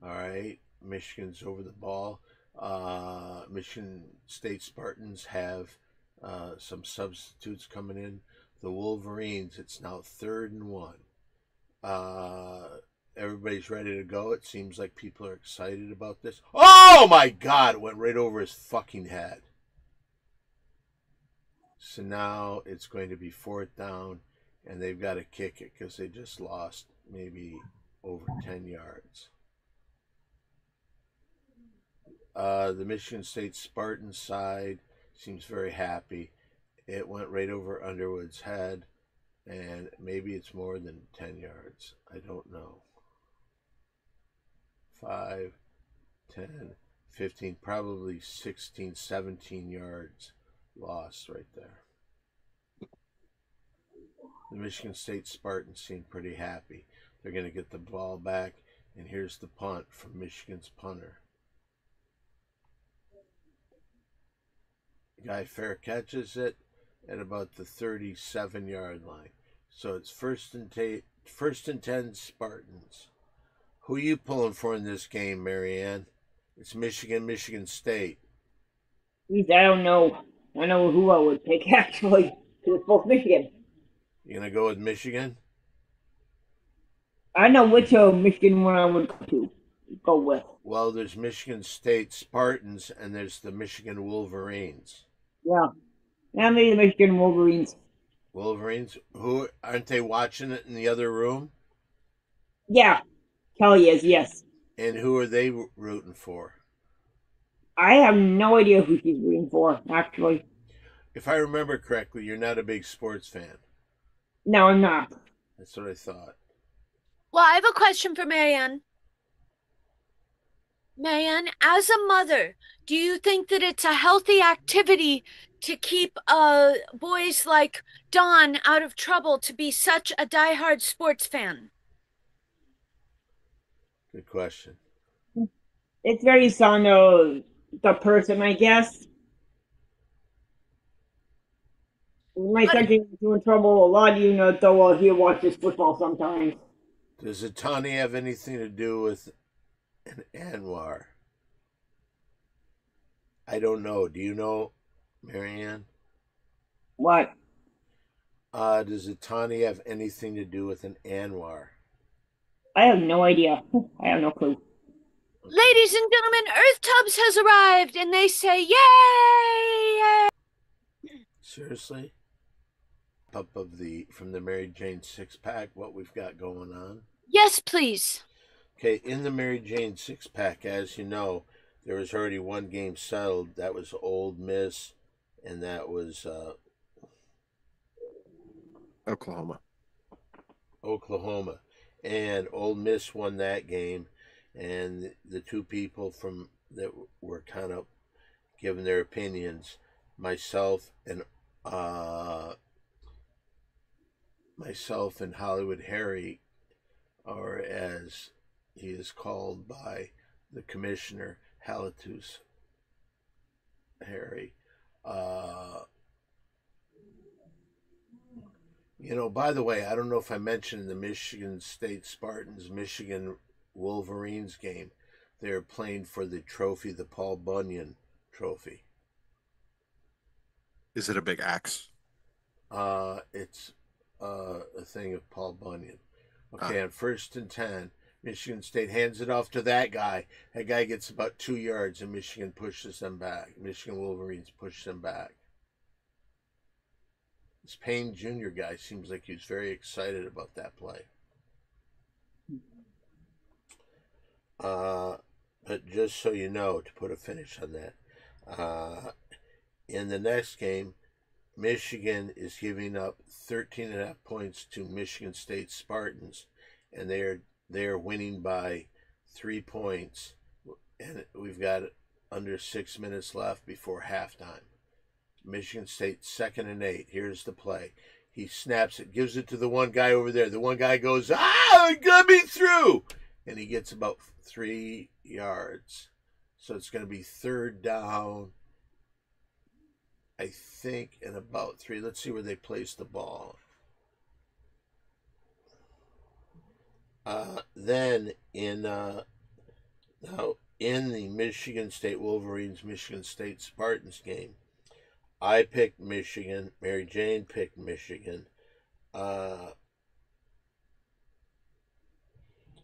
All right, Michigan's over the ball. Michigan State Spartans have some substitutes coming in. The Wolverines, it's now 3rd and 1. Everybody's ready to go. It seems like people are excited about this. Oh my God! It went right over his fucking head. So now it's going to be 4th down, and they've got to kick it because they just lost maybe over 10 yards. The Michigan State Spartans side seems very happy. It went right over Underwood's head, and maybe it's more than 10 yards. I don't know. 5, 10, 15, probably 16, 17 yards lost right there. The Michigan State Spartans seem pretty happy. They're going to get the ball back, and here's the punt from Michigan's punter. Guy Fair catches it at about the 37-yard line. So it's first and 10 Spartans. Who are you pulling for in this game, Marianne? It's Michigan State. Geez, I don't know. I know who I would pick, actually. It's both Michigan. You gonna go with Michigan? I know which Michigan one I would go with. Well, there's Michigan State Spartans and there's the Michigan Wolverines. Yeah. And maybe the Michigan Wolverines. Wolverines? Who aren't they watching it in the other room? Yeah. Kelly is, yes. And who are they rooting for? I have no idea who she's rooting for, actually. If I remember correctly, you're not a big sports fan. No, I'm not. That's what I thought. Well, I have a question for Marianne. Marianne, as a mother, do you think that it's a healthy activity to keep boys like Don out of trouble to be such a diehard sports fan? Good question. It's very on the person, I guess. My son gets in trouble. A lot of you know, though, he watches football sometimes. Does Atani have anything to do with an Anwar? I don't know. Do you know, Marianne? What? Does Atani have anything to do with an Anwar? I have no idea. I have no clue. Ladies and gentlemen, Earth Tubbs has arrived, and they say, "Yay!" Seriously? Up from the Mary Jane 6-pack, what we've got going on? Yes, please. Okay, in the Mary Jane 6-pack, as you know, there was already one game settled. That was Ole Miss, and that was Oklahoma. And Ole Miss won that game, and the two people that were kind of giving their opinions, myself and Hollywood Harry, or as he is called by the commissioner, Halatus Harry. By the way, I don't know if I mentioned the Michigan State Spartans, Michigan Wolverines game. They're playing for the trophy, the Paul Bunyan Trophy. Is it a big axe? It's a thing of Paul Bunyan. Okay, on 1st and 10, Michigan State hands it off to that guy. That guy gets about 2 yards, and Michigan pushes them back. Michigan Wolverines push them back. This Payne Jr. guy seems like he's very excited about that play. But just so you know, to put a finish on that, in the next game, Michigan is giving up 13.5 points to Michigan State Spartans, and they are winning by 3 points, and we've got under 6 minutes left before halftime. Michigan State 2nd and 8. Here's the play. He snaps it, gives it to the one guy over there. The one guy goes, it got me through! And he gets about 3 yards. So it's going to be 3rd down, I think, and about 3. Let's see where they place the ball. Then in the Michigan State Wolverines, Michigan State Spartans game, I picked Michigan. Mary Jane picked Michigan.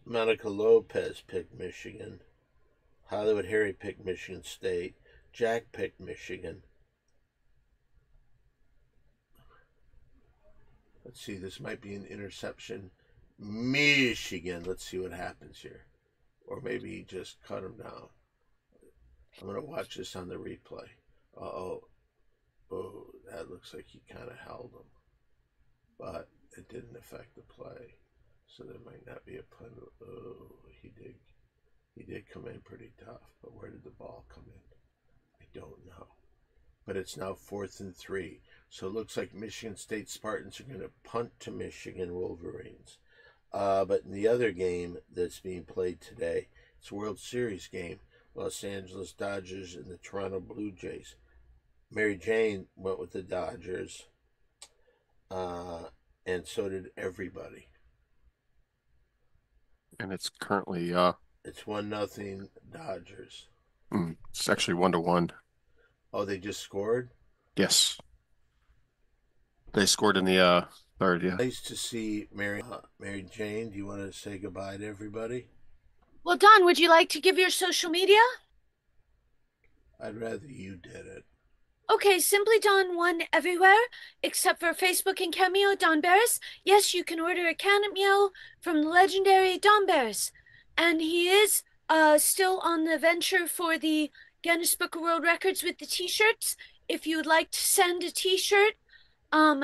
Monica Lopez picked Michigan. Hollywood Harry picked Michigan State. Jack picked Michigan. Let's see, this might be an interception. Michigan. Let's see what happens here. Or maybe he just cut him down. I'm going to watch this on the replay. Oh, that looks like he kind of held him. But it didn't affect the play. So there might not be a pun. Oh, he did come in pretty tough. But where did the ball come in? I don't know. But it's now 4th and 3. So it looks like Michigan State Spartans are going to punt to Michigan Wolverines. But in the other game that's being played today, it's a World Series game. Los Angeles Dodgers and the Toronto Blue Jays. Mary Jane went with the Dodgers, and so did everybody. And it's currently It's 1-0 Dodgers. it's actually 1-1. Oh, they just scored? Yes. They scored in the third, yeah. Nice to see Mary Jane. Do you want to say goodbye to everybody? Well, Don, would you like to give your social media? I'd rather you did it. Okay, Simply Don1 everywhere, except for Facebook and Cameo, Don Barris. Yes, you can order a Cameo from the legendary Don Barris. And he is still on the venture for the Guinness Book of World Records with the t-shirts. If you would like to send a t-shirt,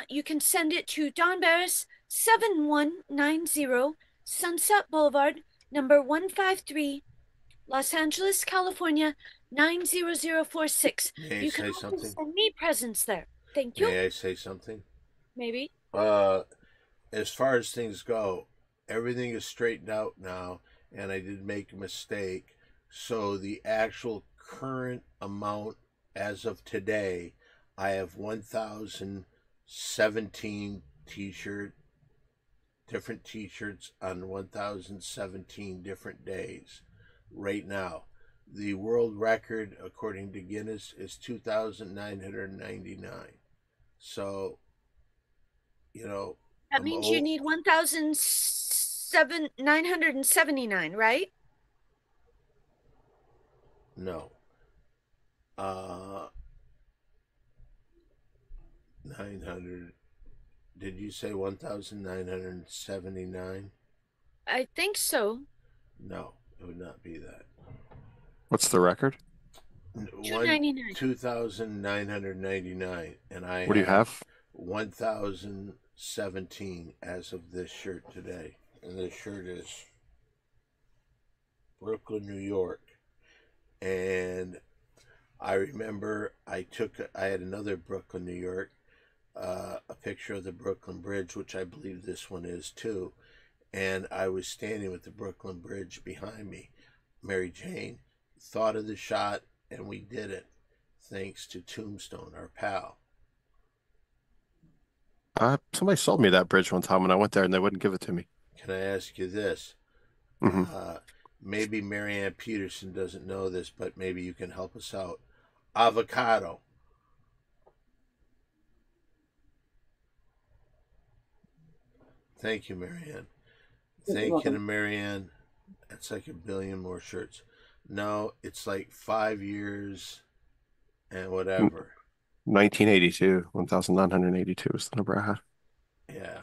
you can send it to Don Barris, 7190 Sunset Boulevard, number 153, Los Angeles, California, 90046. May I You can say also something? send me presents there. Thank you. May I say something? Maybe. As far as things go, everything is straightened out now, and I did make a mistake. So the actual current amount as of today, I have 1,017 different t-shirts on 1,017 different days right now. The world record, according to Guinness, is 2,999. So, That means you need 1,979, right? No. 900. Did you say 1,979? I think so. No, it would not be that. What's the record? 299. 2,999, and I What do you have? 1,017 as of this shirt today. And this shirt is Brooklyn, New York. And I remember I had another Brooklyn, New York, a picture of the Brooklyn Bridge, which I believe this one is too. And I was standing with the Brooklyn Bridge behind me. Mary Jane thought of the shot, and we did it, thanks to Tombstone, our pal. Somebody sold me that bridge one time when I went there and they wouldn't give it to me. Can I ask you this? Maybe Marianne Peterson doesn't know this, but maybe you can help us out. Avocado. Thank you, Marianne. Thank you to Marianne. That's like 1 billion more shirts. No, it's like 5 years and whatever. 1982, 1,982 is the number I had. Yeah.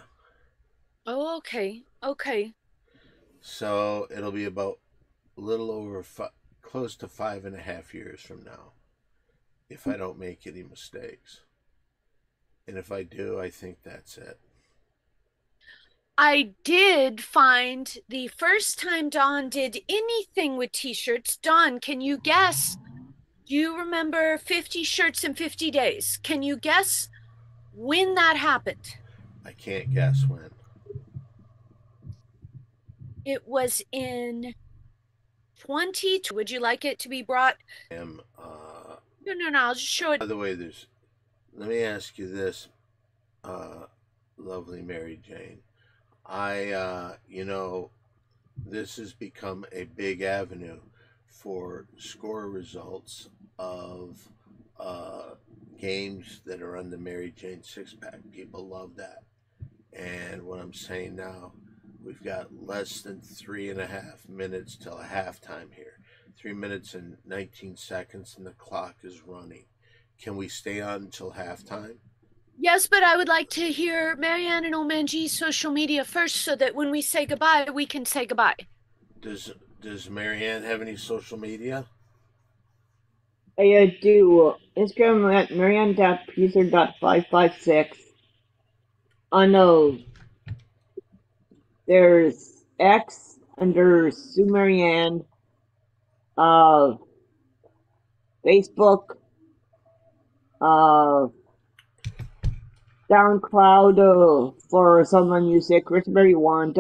Oh, okay. Okay. So it'll be about a little over close to 5.5 years from now, if I don't make any mistakes. And if I do, I think that's it. I did find the first time Don did anything with t-shirts. Don, can you guess? Do you remember 50 shirts in 50 days? Can you guess when that happened? I can't guess when. It was in 20. Would you like it to be brought? No, I'll just show it. by the way, let me ask you this, lovely Mary Jane. This has become a big avenue for score results of games that are on the Mary Jane six-pack. People love that. And what I'm saying now, we've got less than 3.5 minutes till halftime here. 3 minutes and 19 seconds, and the clock is running. Can we stay on until halftime? Yes, but I would like to hear Marianne and Old G's social media first so that when we say goodbye, we can say goodbye. Does Marianne have any social media? I do. Instagram at marianne.peacer.556. No. There's X under Sue Marianne. Facebook. SoundCloud for Someone Music, Richberry1,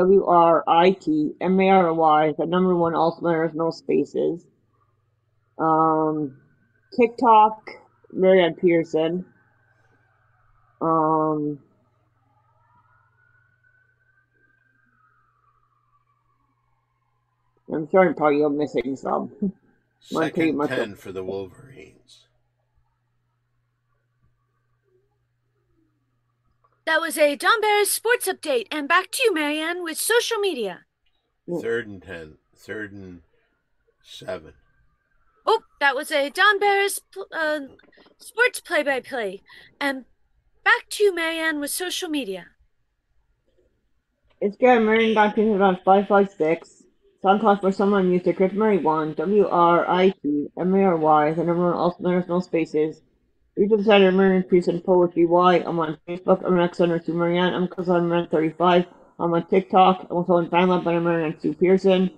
WRITMARY, the number one, also letters, no spaces. TikTok, Marianne Pearson. I'm sure probably you're missing some. Second 10 for the Wolverines. That was a Don Barris sports update. And back to you, Marianne, with social media. 3rd and 10. 3rd and 7. Oh, that was a Don Barris sports play-by-play. And back to you, Marianne, with social media. Instagram Marianne.Pearson on 556. SoundCloud for Someone Music, Chris Murray 1, WRITMARY, the number one, also there's no spaces. YouTube Center Marianne Pearson Poetry Y. I'm on Facebook, I'm next under Sue Marianne, I'm cousin Marianne 35. I'm on TikTok, I'm also on FanLab by Marianne Sue Pearson.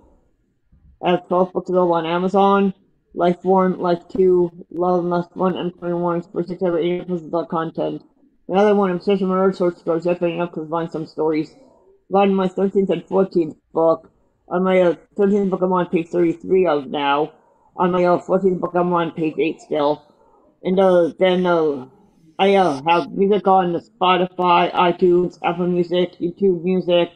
I have 12 books available on Amazon. Life 1, Life 2, Love and Lust 1, and 21 for 6 over 8 episodes of content. Another one, I'm searching my source stores, opening up to find some stories. On my 13th and 14th book. On my 13th book, I'm on page 33 of now. On my 14th book, I'm on page 8 still. And then I have music on Spotify, iTunes, Apple Music, YouTube Music,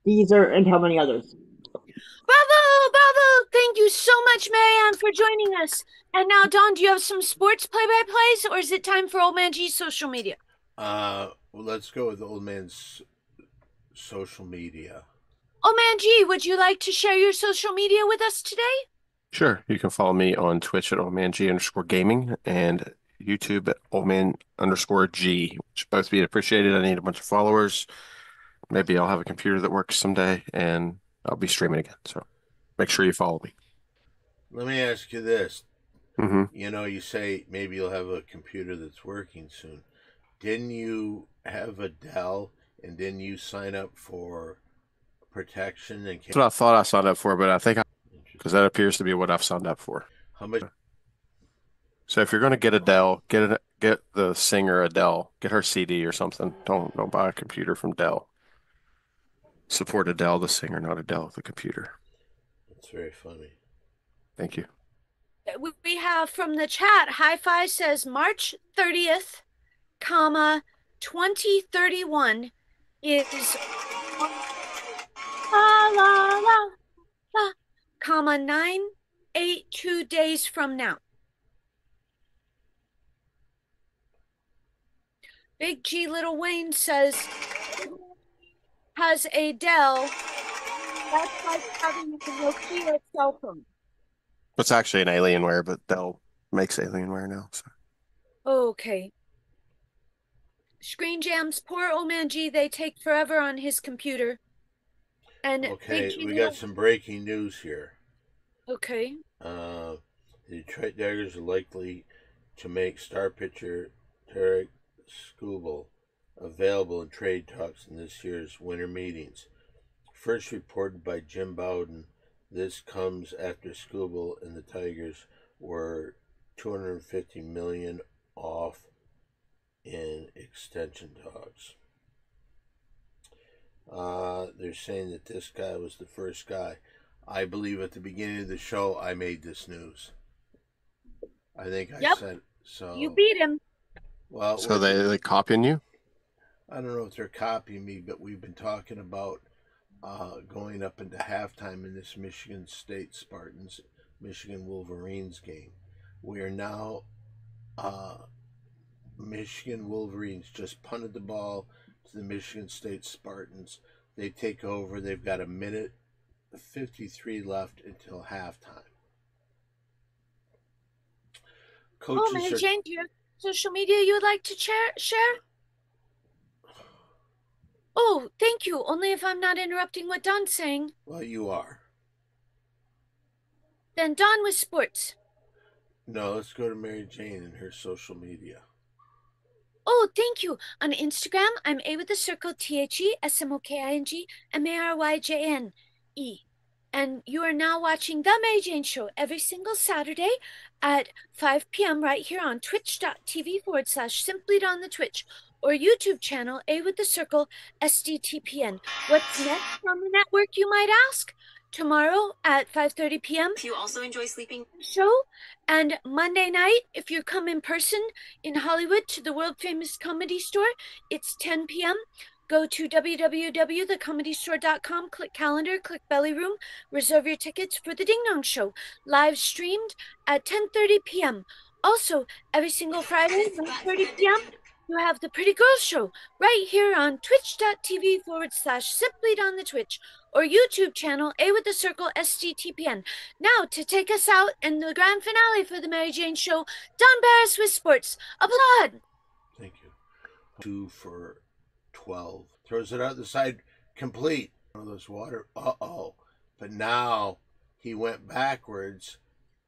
Deezer, and how many others. Bravo, bravo! Thank you so much, Marianne, for joining us. And now, Don, do you have some sports play-by-plays, or is it time for Old Man G's social media? Well, let's go with Old Man's social media. Old Man G, would you like to share your social media with us today? Sure. You can follow me on Twitch at oldmang_gaming and YouTube at oldman_G, which both be appreciated. I need a bunch of followers. Maybe I'll have a computer that works someday and I'll be streaming again. So make sure you follow me. Let me ask you this. Mm-hmm. You know, you say maybe you'll have a computer that's working soon. Didn't you have a Dell and didn't you sign up for protection? And That's what I thought I signed up for, but I think because that appears to be what I've signed up for. How much? So if you're going to get Adele, get the singer Adele, get her CD or something. Don't buy a computer from Dell. Support Adele, the singer, not Adele, the computer. That's very funny. Thank you. We have from the chat, Hi-Fi says March 30th, 2031 is la 982 days from now. Big G Little Wayne says has a Dell. That's like having a Nokia cell phone. It's actually an Alienware, but Dell makes Alienware now. So. Okay. Screen Jams, poor Old Man G, they take forever on his computer. And okay, we got some breaking news here. Okay. The Detroit Tigers are likely to make star pitcher Tarik Skubal available in trade talks in this year's winter meetings. First reported by Jim Bowden, this comes after Skubal and the Tigers were $250 million off in extension talks. They're saying that this guy was the first guy. I believe at the beginning of the show I made this news. I think I said so. You beat him. Well, so they copying you? I don't know if they're copying me, but we've been talking about going up into halftime in this Michigan State Spartans, Michigan Wolverines game. We are now Michigan Wolverines just punted the ball to the Michigan State Spartans. They take over. They've got 1:53 left until halftime. Coaches Mary Jane, do you have social media you would like to share? Oh, thank you. Only if I'm not interrupting what Don's saying. Well, you are. Then Don with sports. No, let's go to Mary Jane and her social media. Oh, thank you. On Instagram, I'm A with the circle, TheSmokingMaryJane. And you are now watching The Mary Jane Show every single Saturday at 5 p.m. right here on twitch.tv/simply on the Twitch or YouTube channel A with the circle SDTPN. What's next on the network, you might ask? tomorrow at 5:30 p.m. If you also enjoy sleeping, show, and Monday night, if you come in person in Hollywood to the world famous Comedy Store, it's 10 p.m. Go to www.thecomedystore.com, click calendar, click belly room, reserve your tickets for the Ding Dong Show, live streamed at 10:30 p.m. Also, every single Friday, 9:30 p.m., you have the Pretty Girls Show right here on twitch.tv/simply on the Twitch or YouTube channel A with the circle SDTPN. Now, to take us out in the grand finale for the Mary Jane Show, Don Barris with sports. Applaud! Thank you. 2 for 12. Throws it out the side, complete. One of those water. Uh-oh. But now he went backwards,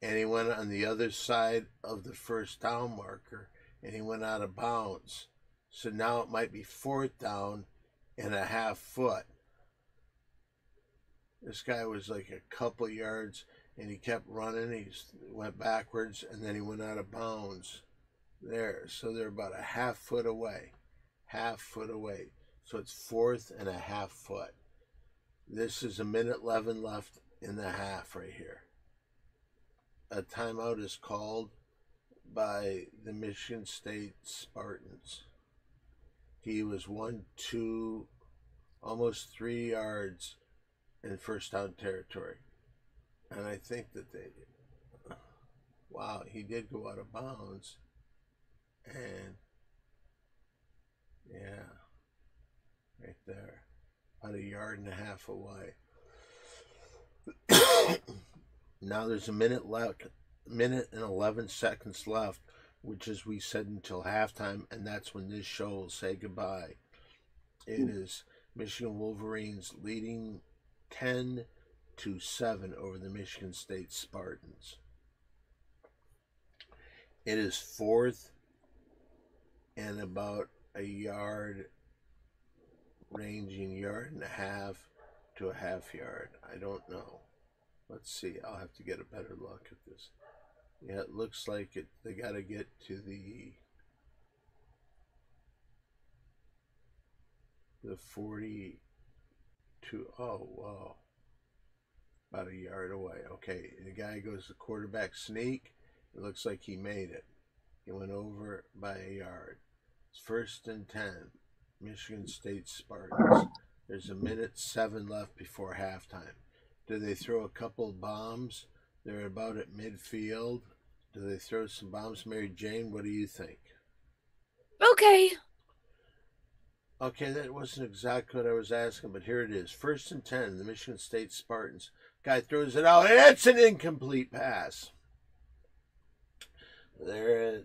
and he went on the other side of the first down marker, and he went out of bounds. So now it might be 4th down and a half foot. This guy was like a couple yards, and he kept running. He went backwards, and then he went out of bounds. There. So they're about a half foot away. Half foot away. So it's 4th and a half foot. This is 1:11 left in the half right here. A timeout is called by the Michigan State Spartans. He was 1, 2, almost 3 yards in first down territory. And I think that wow, he did go out of bounds. And yeah, right there, about 1.5 yards away. Now there's a minute left, 1:11 seconds left, which is we said until halftime, and that's when this show will say goodbye. It is Michigan Wolverines leading 10-7 over the Michigan State Spartans. It is 4th and about 1 yard, ranging 1.5 yards to a half yard. I don't know. Let's see. I'll have to get a better look at this. Yeah, it looks like it. They got to get to the 42. Oh, wow. About 1 yard away. Okay, the guy goes the quarterback sneak. It looks like he made it. He went over by 1 yard. It's 1st and 10. Michigan State Spartans. There's 1:07 left before halftime. Do they throw a couple bombs? They're about at midfield. Do they throw some bombs? Mary Jane, what do you think? Okay. Okay, that wasn't exactly what I was asking, but here it is. 1st and 10, the Michigan State Spartans. Guy throws it out, and it's an incomplete pass. They're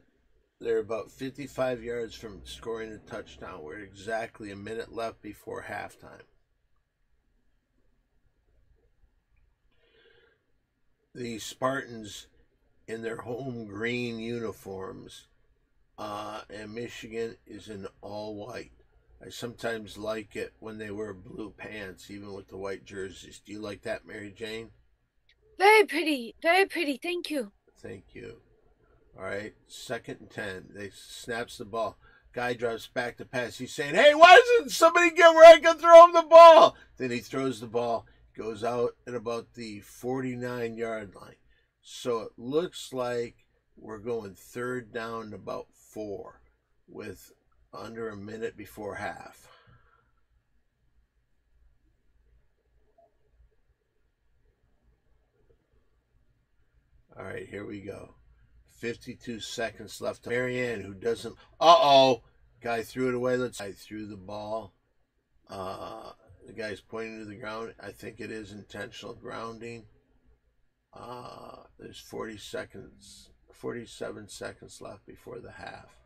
about 55 yards from scoring a touchdown. We're exactly 1 minute left before halftime. The Spartans in their home green uniforms, and Michigan is in all white. I sometimes like it when they wear blue pants, even with the white jerseys. Do you like that, Mary Jane? Very pretty. Very pretty. Thank you. Thank you. All right, 2nd and 10. They snaps the ball. Guy drives back to pass. He's saying, hey, why doesn't somebody get where I can throw him the ball? Then he throws the ball. Goes out at about the 49-yard line. So it looks like we're going 3rd down and about 4 with under 1 minute before half. All right, here we go. 52 seconds left. Marianne, who doesn't... Uh-oh! Guy threw it away. I threw the ball. The guy's pointing to the ground. I think it is intentional grounding. There's 47 seconds left before the half.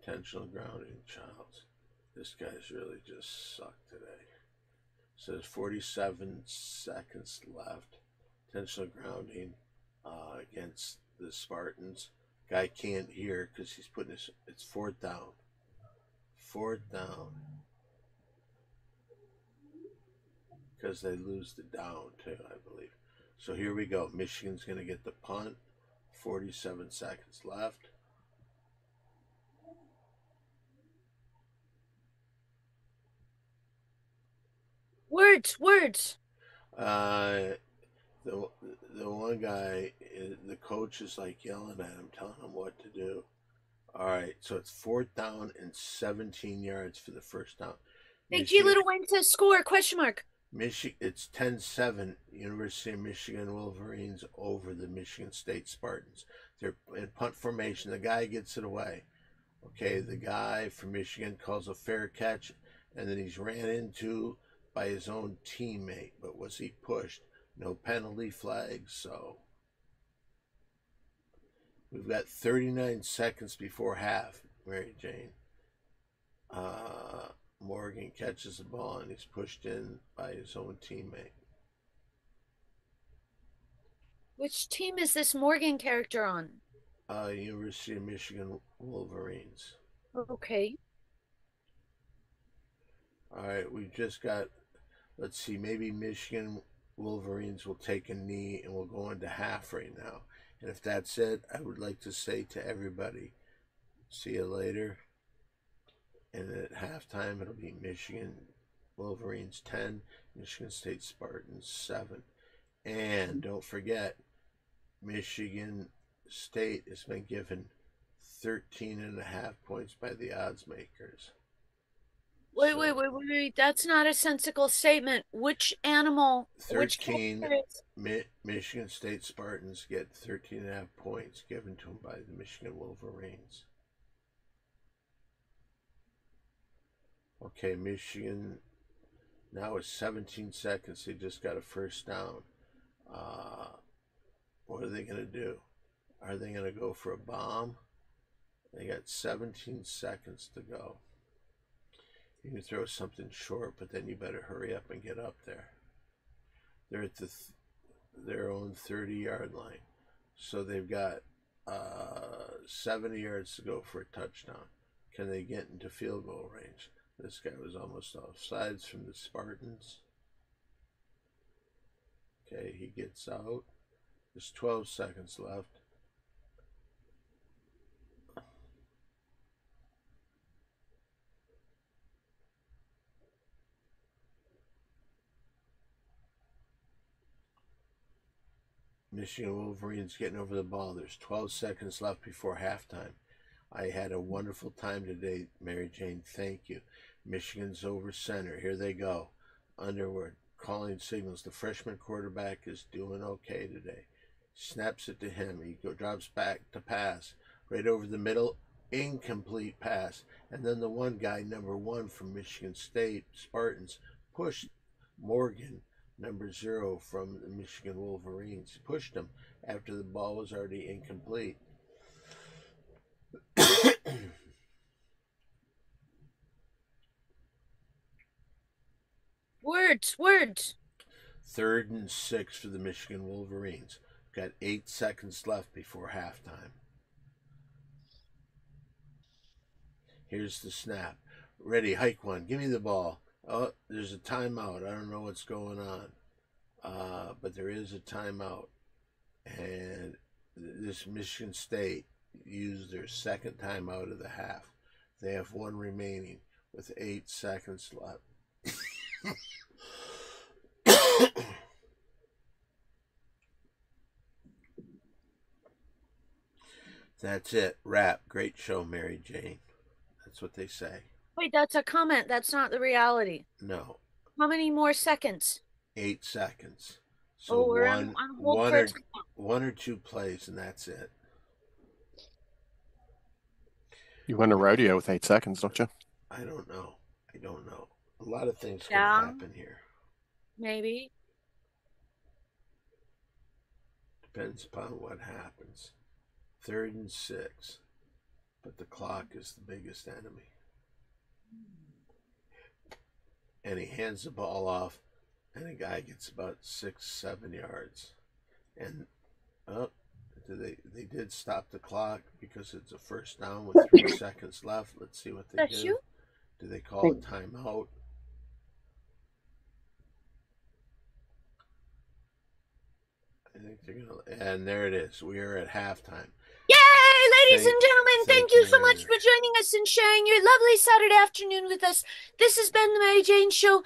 Intentional grounding, Childs. This guy's really just sucked today. So there's 47 seconds left. Intentional grounding against the Spartans. Guy can't hear because he's putting his... It's 4th down. 4th down. Because they lose the down too, I believe. So here we go. Michigan's going to get the punt. 47 seconds left. Words. The one guy, the coach is like yelling at him, telling him what to do. All right, so it's 4th down and 17 yards for the first down. Big G Little Wayne says score, question mark. It's 10-7, University of Michigan Wolverines over the Michigan State Spartans. They're in punt formation. The guy gets it away. Okay, the guy from Michigan calls a fair catch, and then he's ran into by his own teammate. But was he pushed? No penalty flags, so we've got 39 seconds before half, Mary Jane. Morgan catches the ball and he's pushed in by his own teammate. Which team is this Morgan character on? University of Michigan Wolverines. Okay. All right, we've just got, let's see, maybe Michigan Wolverines will take a knee and we'll go into half right now. And if that's it, I would like to say to everybody, see you later. And at halftime, it'll be Michigan Wolverines 10, Michigan State Spartans 7. And don't forget, Michigan State has been given 13.5 points by the odds makers. Wait. That's not a sensical statement. Which animal? 13, Michigan State Spartans get 13.5 points given to them by the Michigan Wolverines. Okay, Michigan now is 17 seconds. They just got a first down. What are they going to do? Are they going to go for a bomb? They got 17 seconds to go. You can throw something short, but then you better hurry up and get up there. They're at their own 30-yard line. So they've got 70 yards to go for a touchdown. Can they get into field goal range? This guy was almost offsides from the Spartans. Okay, he gets out. There's 12 seconds left. Michigan Wolverines getting over the ball. There's 12 seconds left before halftime. I had a wonderful time today, Mary Jane. Thank you. Michigan's over center. Here they go. Underwood calling signals. The freshman quarterback is doing okay today. Snaps it to him. He drops back to pass. Right over the middle. Incomplete pass. And then the one guy, number 1 from Michigan State Spartans, pushed Morgan, number 0 from the Michigan Wolverines. Pushed him after the ball was already incomplete. Words. 3rd and 6 for the Michigan Wolverines. Got 8 seconds left before halftime. Here's the snap. Ready, hike one. Give me the ball. Oh, there's a timeout. I don't know what's going on. But there is a timeout. And this Michigan State used their second timeout of the half. They have 1 remaining with 8 seconds left. That's it. Wrap. Great show, Mary Jane. That's what they say. Wait, that's a comment. That's not the reality. No. How many more seconds? 8 seconds. So we're on hold for one or 2 plays, and that's it. You win a rodeo with 8 seconds, don't you? I don't know. A lot of things can happen here. Maybe. Depends upon what happens. 3rd and 6. But the clock is the biggest enemy. And he hands the ball off, and the guy gets about 6-7 yards. And they did stop the clock because it's a first down with 3 seconds left. Let's see what they do. Do they call a timeout? think they're gonna, and there it is. We are at halftime. Yay, ladies and gentlemen, thank you so Mary. much for joining us and sharing your lovely Saturday afternoon with us. This has been the Mary Jane Show.